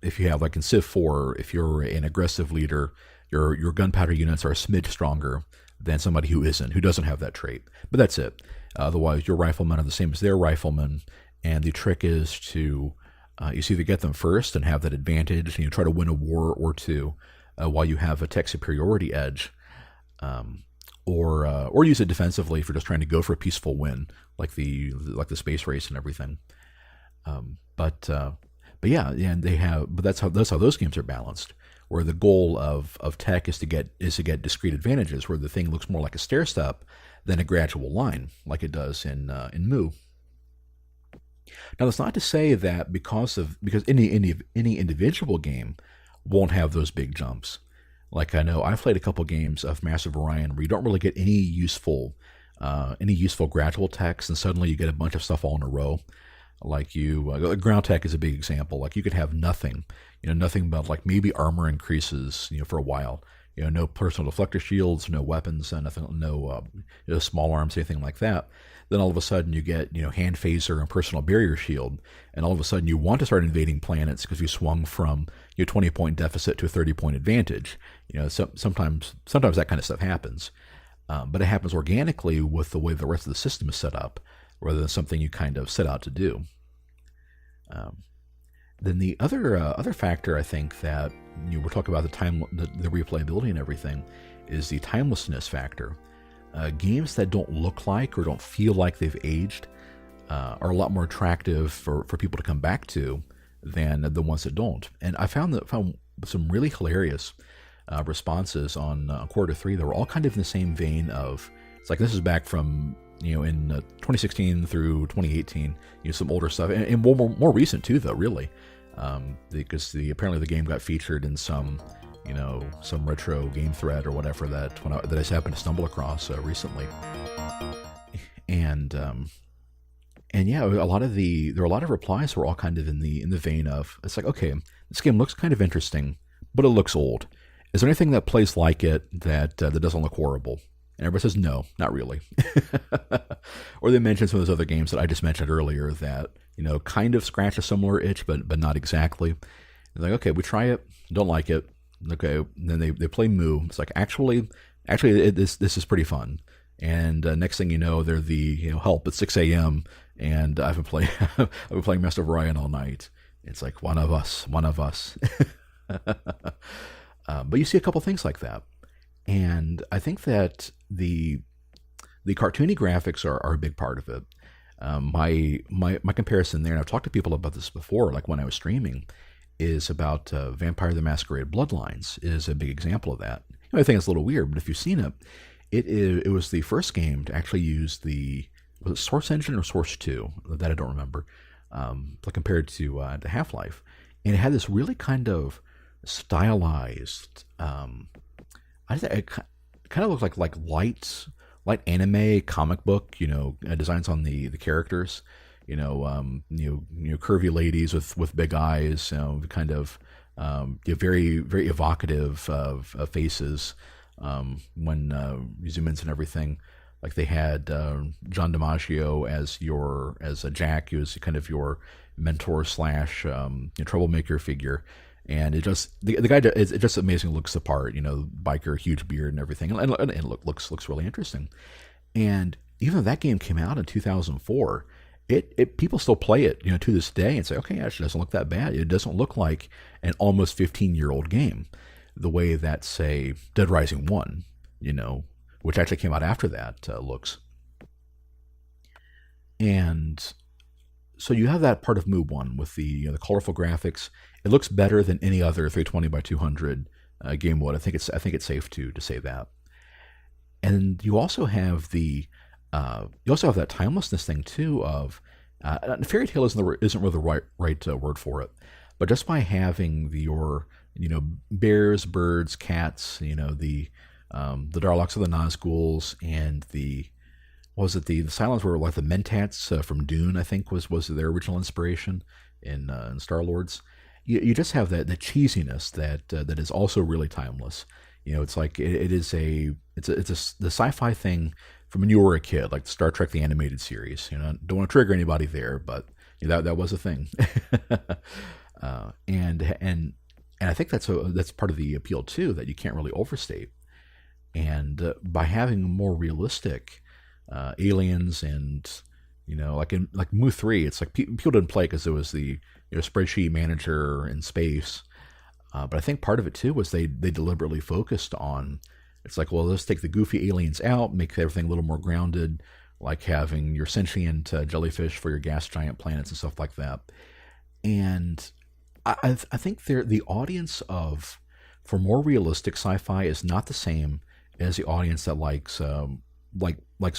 if you have, like in Civ4, if you're an aggressive leader, your gunpowder units are a smidge stronger than somebody who doesn't have that trait. But that's it. Otherwise, your riflemen are the same as their riflemen, and the trick is to you either get them first and have that advantage, and try to win a war or two while you have a tech superiority edge, or use it defensively if you're just trying to go for a peaceful win, like the space race and everything. But yeah, and but that's how those games are balanced, where the goal of tech is to get discrete advantages, where the thing looks more like a stair step than a gradual line, like it does in Mu. Now, that's not to say that because any individual game won't have those big jumps. Like, I know I've played a couple games of Massive Orion where you don't really get any useful gradual techs, and suddenly you get a bunch of stuff all in a row. Like ground tech is a big example. Like you could have nothing but like maybe armor increases, for a while. No personal deflector shields, no weapons, nothing, no small arms, anything like that. Then all of a sudden you get hand phaser and personal barrier shield, and all of a sudden you want to start invading planets because you swung from your 20-point deficit to a 30-point advantage. Sometimes that kind of stuff happens, but it happens organically with the way the rest of the system is set up, rather than something you kind of set out to do. Then the other factor I think that we're talking about the replayability and everything is the timelessness factor. Games that don't look like or don't feel like they've aged are a lot more attractive for people to come back to than the ones that don't. And I found some really hilarious responses on Quarter 3 that were all kind of in the same vein of, it's like, this is back from in 2016 through 2018, some older stuff, and more recent too, though, really, because apparently the game got featured in some retro game thread or whatever that I just happened to stumble across recently, and yeah, there were a lot of replies that were all kind of in the vein of, it's like, okay, this game looks kind of interesting, but it looks old. Is there anything that plays like it that doesn't look horrible? And everybody says, no, not really. Or they mention some of those other games that I just mentioned earlier that, kind of scratch a similar itch, but not exactly. They're like, okay, we try it, don't like it. Okay, and then they play Mu. It's like, actually, this is pretty fun. And next thing you know, they're the help at 6 a.m. and I've been playing Master of Orion all night. It's like, one of us. But you see a couple things like that. And I think that the cartoony graphics are a big part of it. My comparison there, and I've talked to people about this before, like when I was streaming, is about Vampire the Masquerade Bloodlines is a big example of that. I think it's a little weird, but if you've seen it, it was the first game to actually use was it Source Engine or Source 2? That I don't remember. like compared to Half-Life, and it had this really kind of stylized. I think it kind of looked like light anime comic book, designs on the characters, curvy ladies with big eyes, kind of very very evocative of faces when you zoom in and everything. Like they had John DiMaggio as a Jack, who was kind of your mentor slash troublemaker figure, and the guy it just amazing looks the part, biker, huge beard and everything, and looks really interesting. And even though that game came out in 2004, it people still play it, to this day and say, okay, actually doesn't look that bad. It doesn't look like an almost 15-year-old game, the way that say Dead Rising 1, which actually came out after that, looks. And so you have that part of Move 1 with the colorful graphics. It looks better than any other 320 by 200 game would. I think it's safe to say that. And you also have that timelessness thing too of fairy tale isn't really the right word for it, but just by having your bears, birds, cats, the Darloks of the Nazguls, and the Cylons were like the Mentats from Dune, I think was their original inspiration in Star Lords. You just have that cheesiness that is also really timeless. It's like it's the sci-fi thing from when you were a kid, like Star Trek the animated series. Don't want to trigger anybody there, but that was a thing. And I think that's part of the appeal too, that you can't really overstate. And by having more realistic aliens, and like Mu 3, it's like people didn't play because it was the spreadsheet manager in space. But I think part of it too was they deliberately focused on, it's like, well, let's take the goofy aliens out, make everything a little more grounded, like having your sentient jellyfish for your gas giant planets and stuff like that. And I think the audience for more realistic sci-fi is not the same as the audience that likes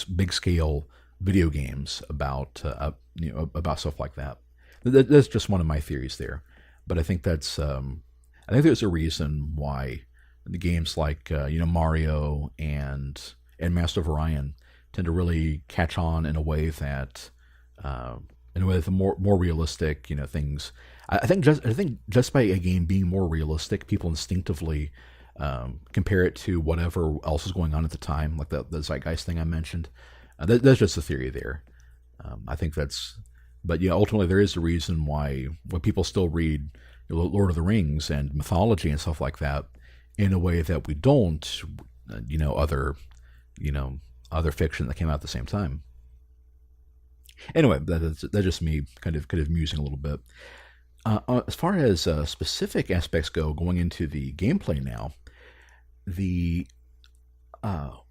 big scale video games about stuff like that. That's just one of my theories there, but I think there's a reason why the games like Mario and Master of Orion tend to really catch on in a way that the more realistic things. I think just by a game being more realistic, people instinctively compare it to whatever else is going on at the time, like the zeitgeist thing I mentioned. That's just a theory there. I think but ultimately there is a reason why when people still read Lord of the Rings and mythology and stuff like that in a way that we don't, other fiction that came out at the same time. Anyway, that's just me kind of musing a little bit. As far as specific aspects going into the gameplay now,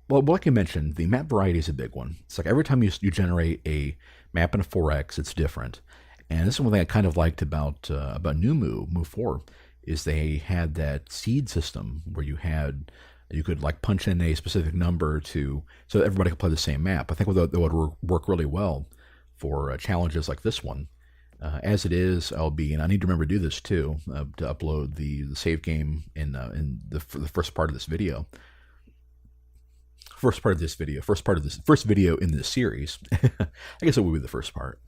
like I mentioned, the map variety is a big one. It's like every time you generate a map in a 4X, it's different. And this is one thing I kind of liked about New Move 4, is they had that seed system where you could like punch in a specific number so that everybody could play the same map. I think that would work really well for challenges like this one. As it is, and I need to remember to do this too, to upload the save game in the first part of this video. First video in this series. I guess it would be the first part.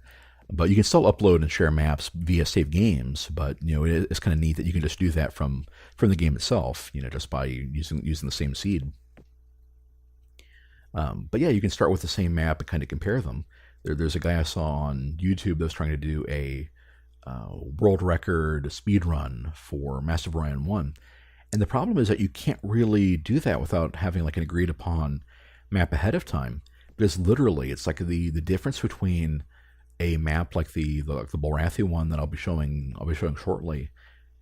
But you can still upload and share maps via save games. But it's kind of neat that you can just do that from the game itself. Just by using the same seed. But yeah, you can start with the same map and kind of compare them. There's a guy I saw on YouTube that was trying to do a world record speed run for Master of Orion 1. And the problem is that you can't really do that without having like an agreed upon map ahead of time. Because literally, it's like the difference between a map like the Bolrathi one that I'll be showing shortly,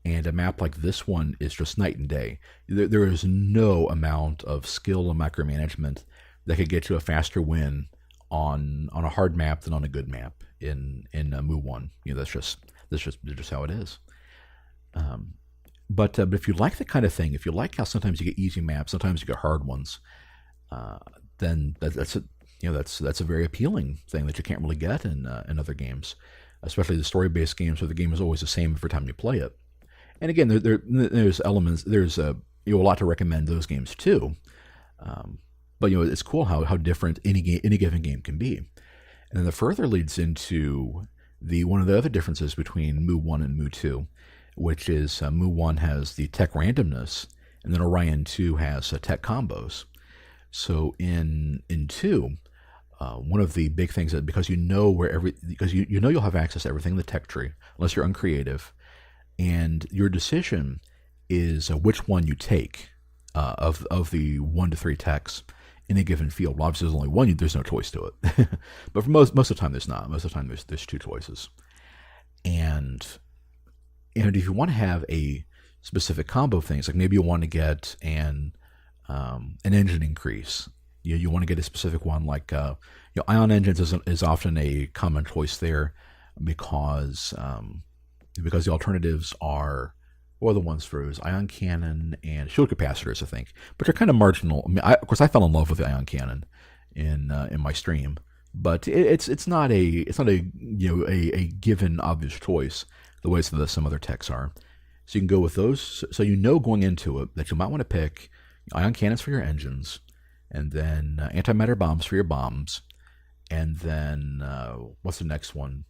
and a map like this one is just night and day. There is no amount of skill and micromanagement that could get you a faster win on a hard map than on a good map in Mu 1. That's just how it is. But if you like that kind of thing, if you like how sometimes you get easy maps, sometimes you get hard ones, then that's a very appealing thing that you can't really get in other games. especially the story-based games where the game is always the same every time you play it. And again, there's elements, there's a lot to recommend those games too. But it's cool how different any given game can be. And then the further leads into one of the other differences between Mu 1 and Mu 2, which is Mu 1 has the tech randomness, and then Orion 2 has tech combos. So in 2, one of the big things that because you know you'll have access to everything in the tech tree unless you're uncreative, and your decision is which one you take of the 1 to 3 techs in a given field. Well, obviously, there's only one. There's no choice to it. But for most of the time, there's not. Most of the time, there's 2 choices. And if you want to have a specific combo of things, like maybe you want to get an engine increase. You want to get a specific one, like ion engines is often a common choice there because the alternatives are, or the ones for ion cannon and shield capacitors, I think, but they're kind of marginal. I mean, of course, I fell in love with the ion cannon in my stream, but it's not a given obvious choice the way some other techs are. So you can go with those. So going into it that you might want to pick ion cannons for your engines, and then antimatter bombs for your bombs, and then what's the next one?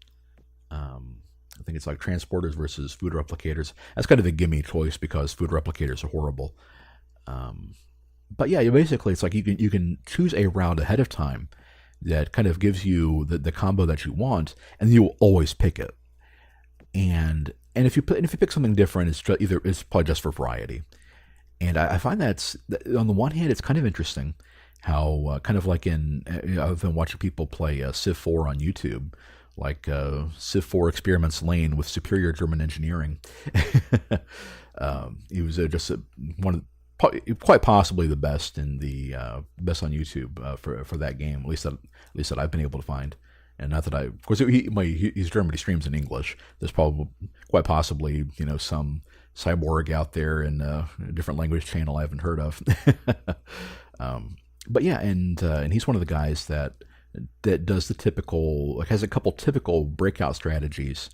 I think it's like transporters versus food replicators. That's kind of a gimme choice because food replicators are horrible. But yeah, basically it's like you can choose a route ahead of time that kind of gives you the combo that you want, and you will always pick it. And if you pick something different, it's probably just for variety. And I find that on the one hand, it's kind of interesting how kind of like I've been watching people play Civ4 on YouTube, like Civ4 Experiments Lain with superior German engineering. He was quite possibly the best on YouTube for that game, at least that I've been able to find. And not that of course he's German, he streams in English. There's probably quite possibly some cyborg out there in a different language channel I haven't heard of. But yeah, and he's one of the guys that does the typical, has a couple typical breakout strategies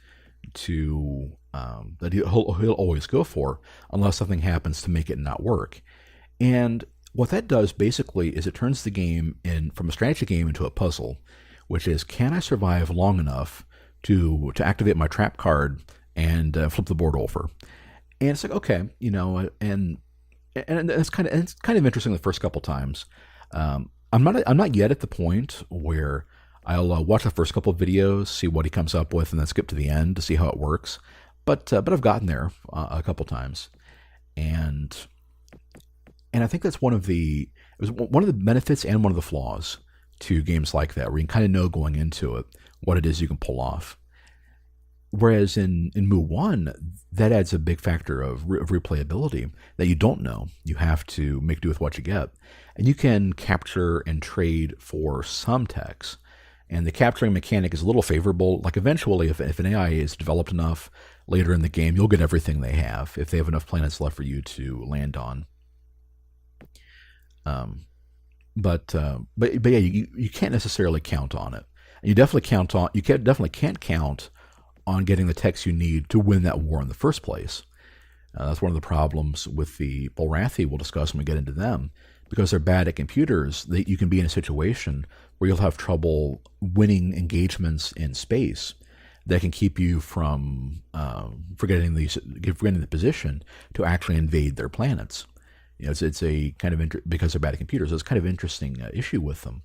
that he'll always go for unless something happens to make it not work. And what that does basically is it turns the game from a strategy game into a puzzle, which is, can I survive long enough to activate my trap card and flip the board over? And it's like, okay, and it's kind of interesting the first couple times. I'm not yet at the point where I'll watch the first couple of videos, see what he comes up with, and then skip to the end to see how it works. But I've gotten there a couple times, and I think that's one of the benefits and one of the flaws to games like that, where you can kind of know going into it what it is you can pull off. Whereas in Mu 1, that adds a big factor of replayability that you don't know. You have to make do with what you get. And you can capture and trade for some techs. And the capturing mechanic is a little favorable. Like eventually, if an AI is developed enough later in the game, you'll get everything they have if they have enough planets left for you to land on. But yeah, you can't necessarily count on it. And you definitely can't count on getting the techs you need to win that war in the first place. That's one of the problems with the Bolrathi we'll discuss when we get into them. Because they're bad at computers, you can be in a situation where you'll have trouble winning engagements in space that can keep you from forgetting the position to actually invade their planets. It's a kind of because they're bad at computers. It's kind of interesting issue with them.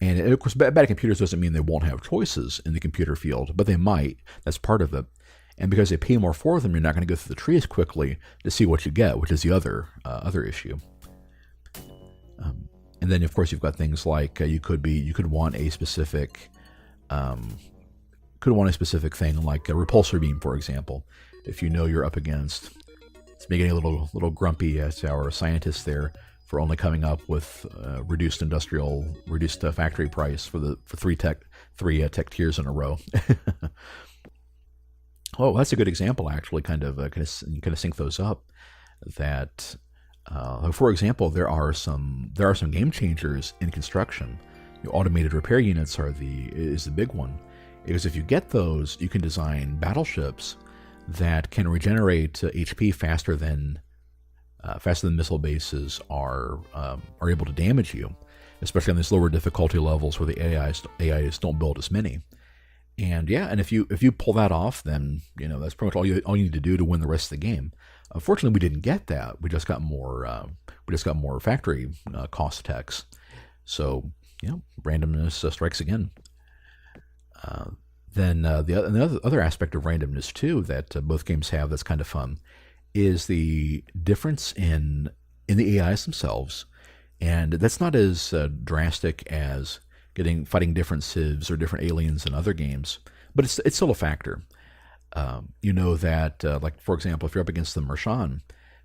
And of course, bad at computers doesn't mean they won't have choices in the computer field, but they might. That's part of it. And because they pay more for them, you're not going to go through the tree as quickly to see what you get, which is the other issue. And then, of course, you've got things like you could want a specific thing like a repulsor beam, for example. If you're up against, it's me getting a little grumpy as our scientists there for only coming up with reduced factory price for three tech tiers in a row. Oh, that's a good example, actually. Kind of sync those up. That, for example, there are some game changers in construction. Automated repair units is the big one, Because if you get those, you can design battleships that can regenerate HP faster than missile bases are able to damage you, especially on these lower difficulty levels where the AIs don't build as many. And yeah, and if you pull that off, then that's pretty much all you need to do to win the rest of the game. Unfortunately, we didn't get that. We just got more factory cost attacks. So randomness strikes again. Then the other aspect of randomness too that both games have that's kind of fun is the difference in the AIs themselves, and that's not as drastic as fighting different civs or different aliens in other games, but it's still a factor. That like for example, if you're up against the Mershan,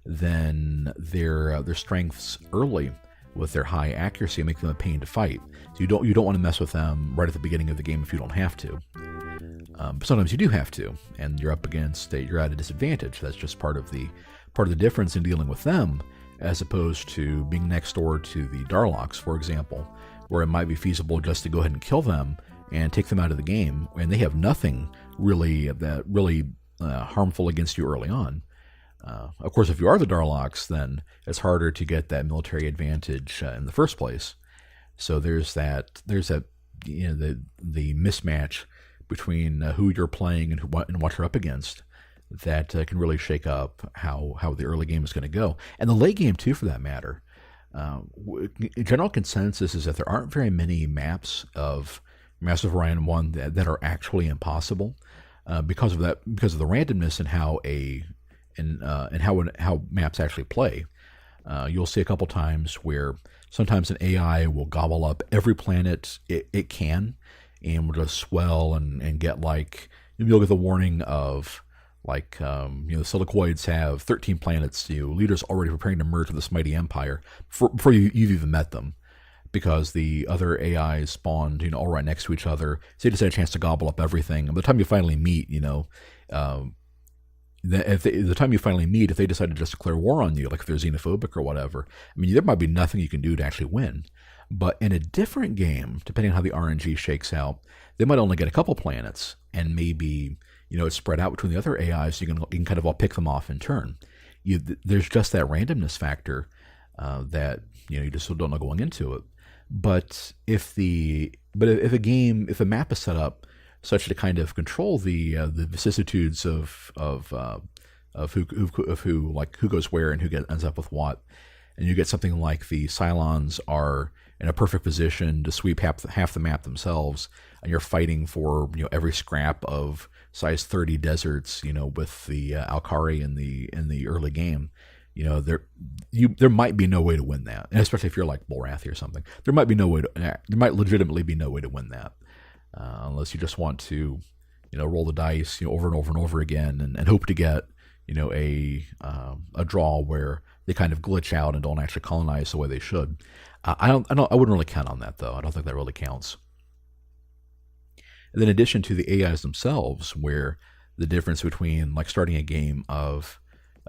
then their strengths early with their high accuracy make them a pain to fight. So you don't want to mess with them right at the beginning of the game if you don't have to. But sometimes you do have to, and you're at a disadvantage. That's just part of the difference in dealing with them, as opposed to being next door to the Darloks, for example, where it might be feasible just to go ahead and kill them and take them out of the game, and they have nothing really harmful against you early on. Of course, if you are the Darloks, then it's harder to get that military advantage in the first place. So there's that the mismatch between who you're playing and what you're up against that can really shake up how the early game is going to go, and the late game too, for that matter. General consensus is that there aren't very many maps of Massive Orion 1 that are actually impossible because of the randomness in how maps actually play. You'll see a couple times where sometimes an AI will gobble up every planet it can, and will just swell and get you'll get the warning of the Silicoids have 13 planets. Leaders already preparing to merge with this mighty empire before you've even met them, because the other AIs spawned all right next to each other. So you just had a chance to gobble up everything. And by the time you finally meet, if they decide to just declare war on you, like if they're xenophobic or whatever, there might be nothing you can do to actually win. But in a different game, depending on how the RNG shakes out, they might only get a couple planets, and maybe it's spread out between the other AIs. So you can kind of all pick them off in turn. There's just that randomness factor that you just don't know going into it. But if a map is set up such to kind of control the vicissitudes of who goes where and who ends up with what, and you get something like the Cylons are in a perfect position to sweep half the map themselves, and you're fighting for every scrap of size 30 deserts, with the Alkari in the early game. There might be no way to win that, and especially if you're like Bulrathi or something, there might legitimately be no way to win that, unless you just want to, roll the dice, over and over and over again, and hope to get, a draw where they kind of glitch out and don't actually colonize the way they should. I wouldn't really count on that, though. I don't think that really counts. And then in addition to the AIs themselves, where the difference between starting a game of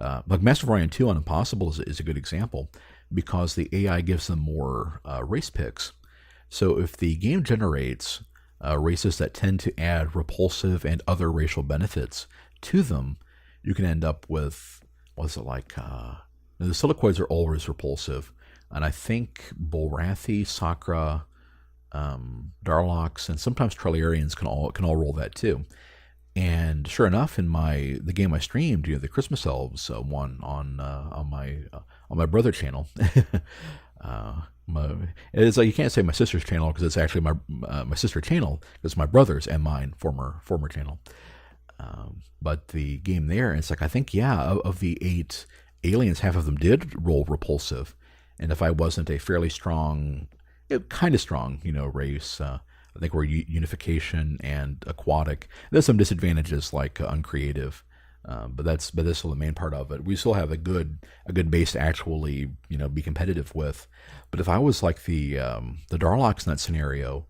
Master of Orion 2 on Impossible is a good example, because the AI gives them more race picks. So if the game generates races that tend to add repulsive and other racial benefits to them, you can end up with, the Silicoids are always repulsive, and I think Bulrathi, Sakra, Darloks, and sometimes Trellarians can all roll that too. And sure enough, in the game I streamed, the Christmas Elves one on my brother channel. It's you can't say my sister's channel because it's actually my sister channel. It's my brother's and mine former channel. But the game there, it's I think of the 8 aliens, half of them did roll repulsive, and if I wasn't a fairly strong, kind of strong, race. I think we're unification and aquatic. There's some disadvantages like uncreative, but that's still the main part of it. We still have a good base to actually be competitive with. But if I was like the Darloks in that scenario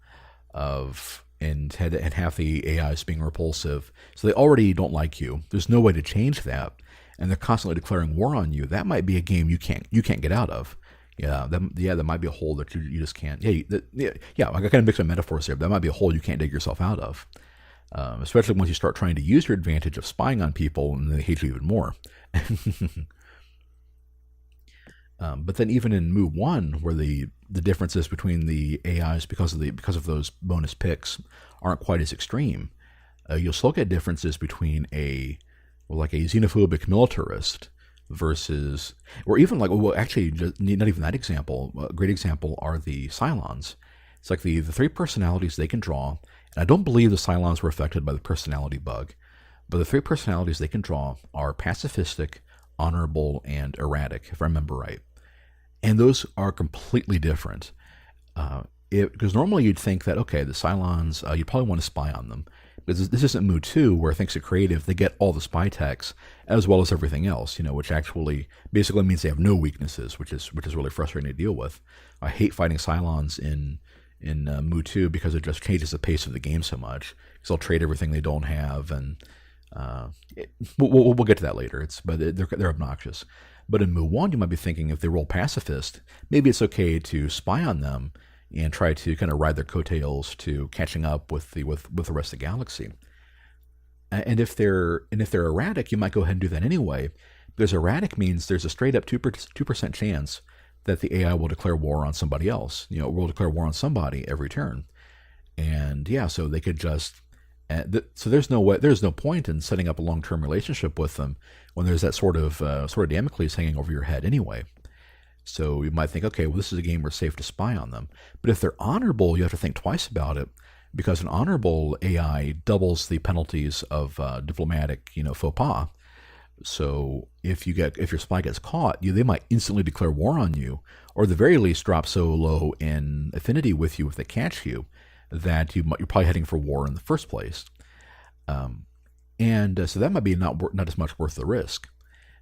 and had half the AIs being repulsive, so they already don't like you. There's no way to change that, and they're constantly declaring war on you. That might be a game you can't get out of. That might be a hole that you just can't. I kind of mix my metaphors here, but that might be a hole you can't dig yourself out of. especially once you start trying to use your advantage of spying on people, and they hate you even more. But then even in Mu 1, where the differences between the AIs because of those bonus picks aren't quite as extreme, you'll still get differences between a xenophobic militarist versus, or even actually, not even that example. A great example are the Cylons. It's like the three personalities they can draw, and I don't believe the Cylons were affected by the personality bug, but the three personalities they can draw are pacifistic, honorable, and erratic, if I remember right. And those are completely different. Because normally you'd think that, okay, the Cylons, you'd probably want to spy on them. Because this isn't Mu 2, where thanks to creative, they get all the spy techs, as well as everything else, which actually basically means they have no weaknesses, which is really frustrating to deal with. I hate fighting Cylons in Mu 2 because it just changes the pace of the game so much. Because they'll trade everything they don't have, and we'll get to that later. But they're obnoxious. But in Mu 1, you might be thinking if they roll pacifist, maybe it's okay to spy on them and try to kind of ride their coattails to catching up with the rest of the galaxy. And if they're erratic, you might go ahead and do that anyway, because erratic means there's a straight up 2% chance that the AI will declare war on somebody else. Will declare war on somebody every turn. And yeah, so they could just so there's no point in setting up a long-term relationship with them when there's that sort of Damocles hanging over your head anyway. So you might think, okay, well, this is a game where it's safe to spy on them. But if they're honorable, you have to think twice about it, because an honorable AI doubles the penalties of diplomatic, faux pas. So if your spy gets caught, they might instantly declare war on you, or at the very least drop so low in affinity with you if they catch you that you're probably heading for war in the first place. So that might be not as much worth the risk.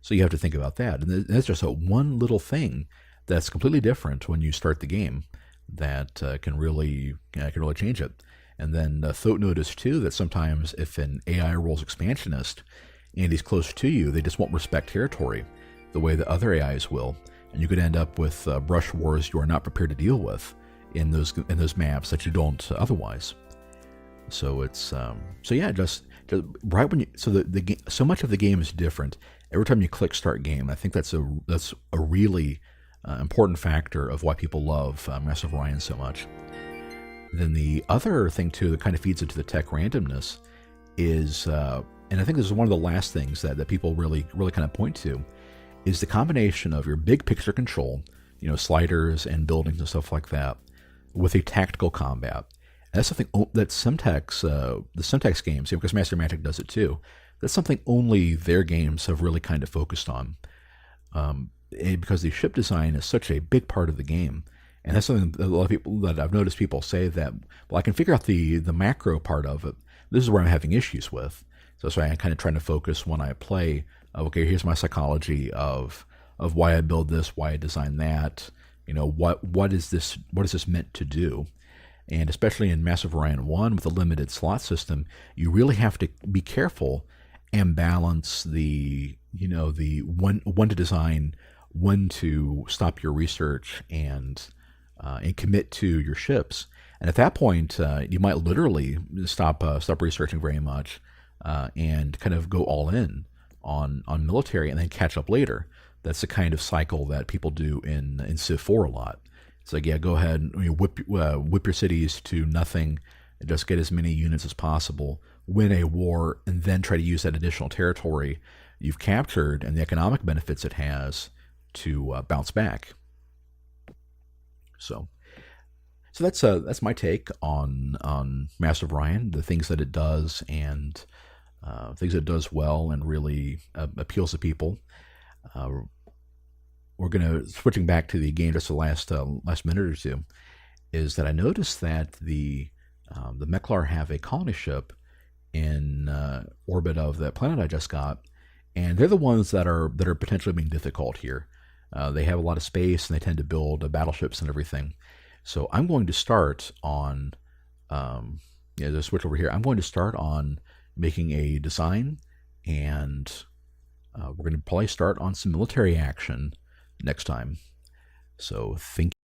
So you have to think about that. And that's just one little thing that's completely different when you start the game that can really change it. And then Thoth noticed too that sometimes if an AI rolls expansionist and he's close to you, they just won't respect territory the way that other AIs will. And you could end up with brush wars you are not prepared to deal with in those maps that you don't otherwise. So it's just right when you so much of the game is different every time you click start game. I think that's a really important factor of why people love Massive Orion so much. Then the other thing too that kind of feeds into the tech randomness is, and I think this is one of the last things that people really kind of point to, is the combination of your big picture control, sliders and buildings and stuff like that, with a tactical combat. And that's something that the Simtex games, because Master Magic does it too, that's something only their games have really kind of focused on. Because the ship design is such a big part of the game. And that's something that a lot of people that I've noticed people say that, well, I can figure out the macro part of it. This is where I'm having issues with. So that's why I'm kind of trying to focus when I play. Okay, here's my psychology of why I build this, why I design that. What is this meant to do? And especially in Massive Orion 1 with a limited slot system, you really have to be careful and balance the when to design, when to stop your research and commit to your ships. And at that point, you might literally stop researching very much and kind of go all in on military and then catch up later. That's the kind of cycle that people do in Civ4 a lot. It's like, yeah, go ahead and whip your cities to nothing and just get as many units as possible, win a war, and then try to use that additional territory you've captured and the economic benefits it has to bounce back. So that's my take on Massive Orion, the things that it does and things that it does well and really appeals to people. We're switching back to the game just the last minute or two, is that I noticed that the Meklar have a colony ship in orbit of the planet I just got, and they're the ones that are potentially being difficult here. They have a lot of space and they tend to build battleships and everything. So I'm going to start on just switch over here. I'm going to start on making a design, and we're going to probably start on some military action next time. So thank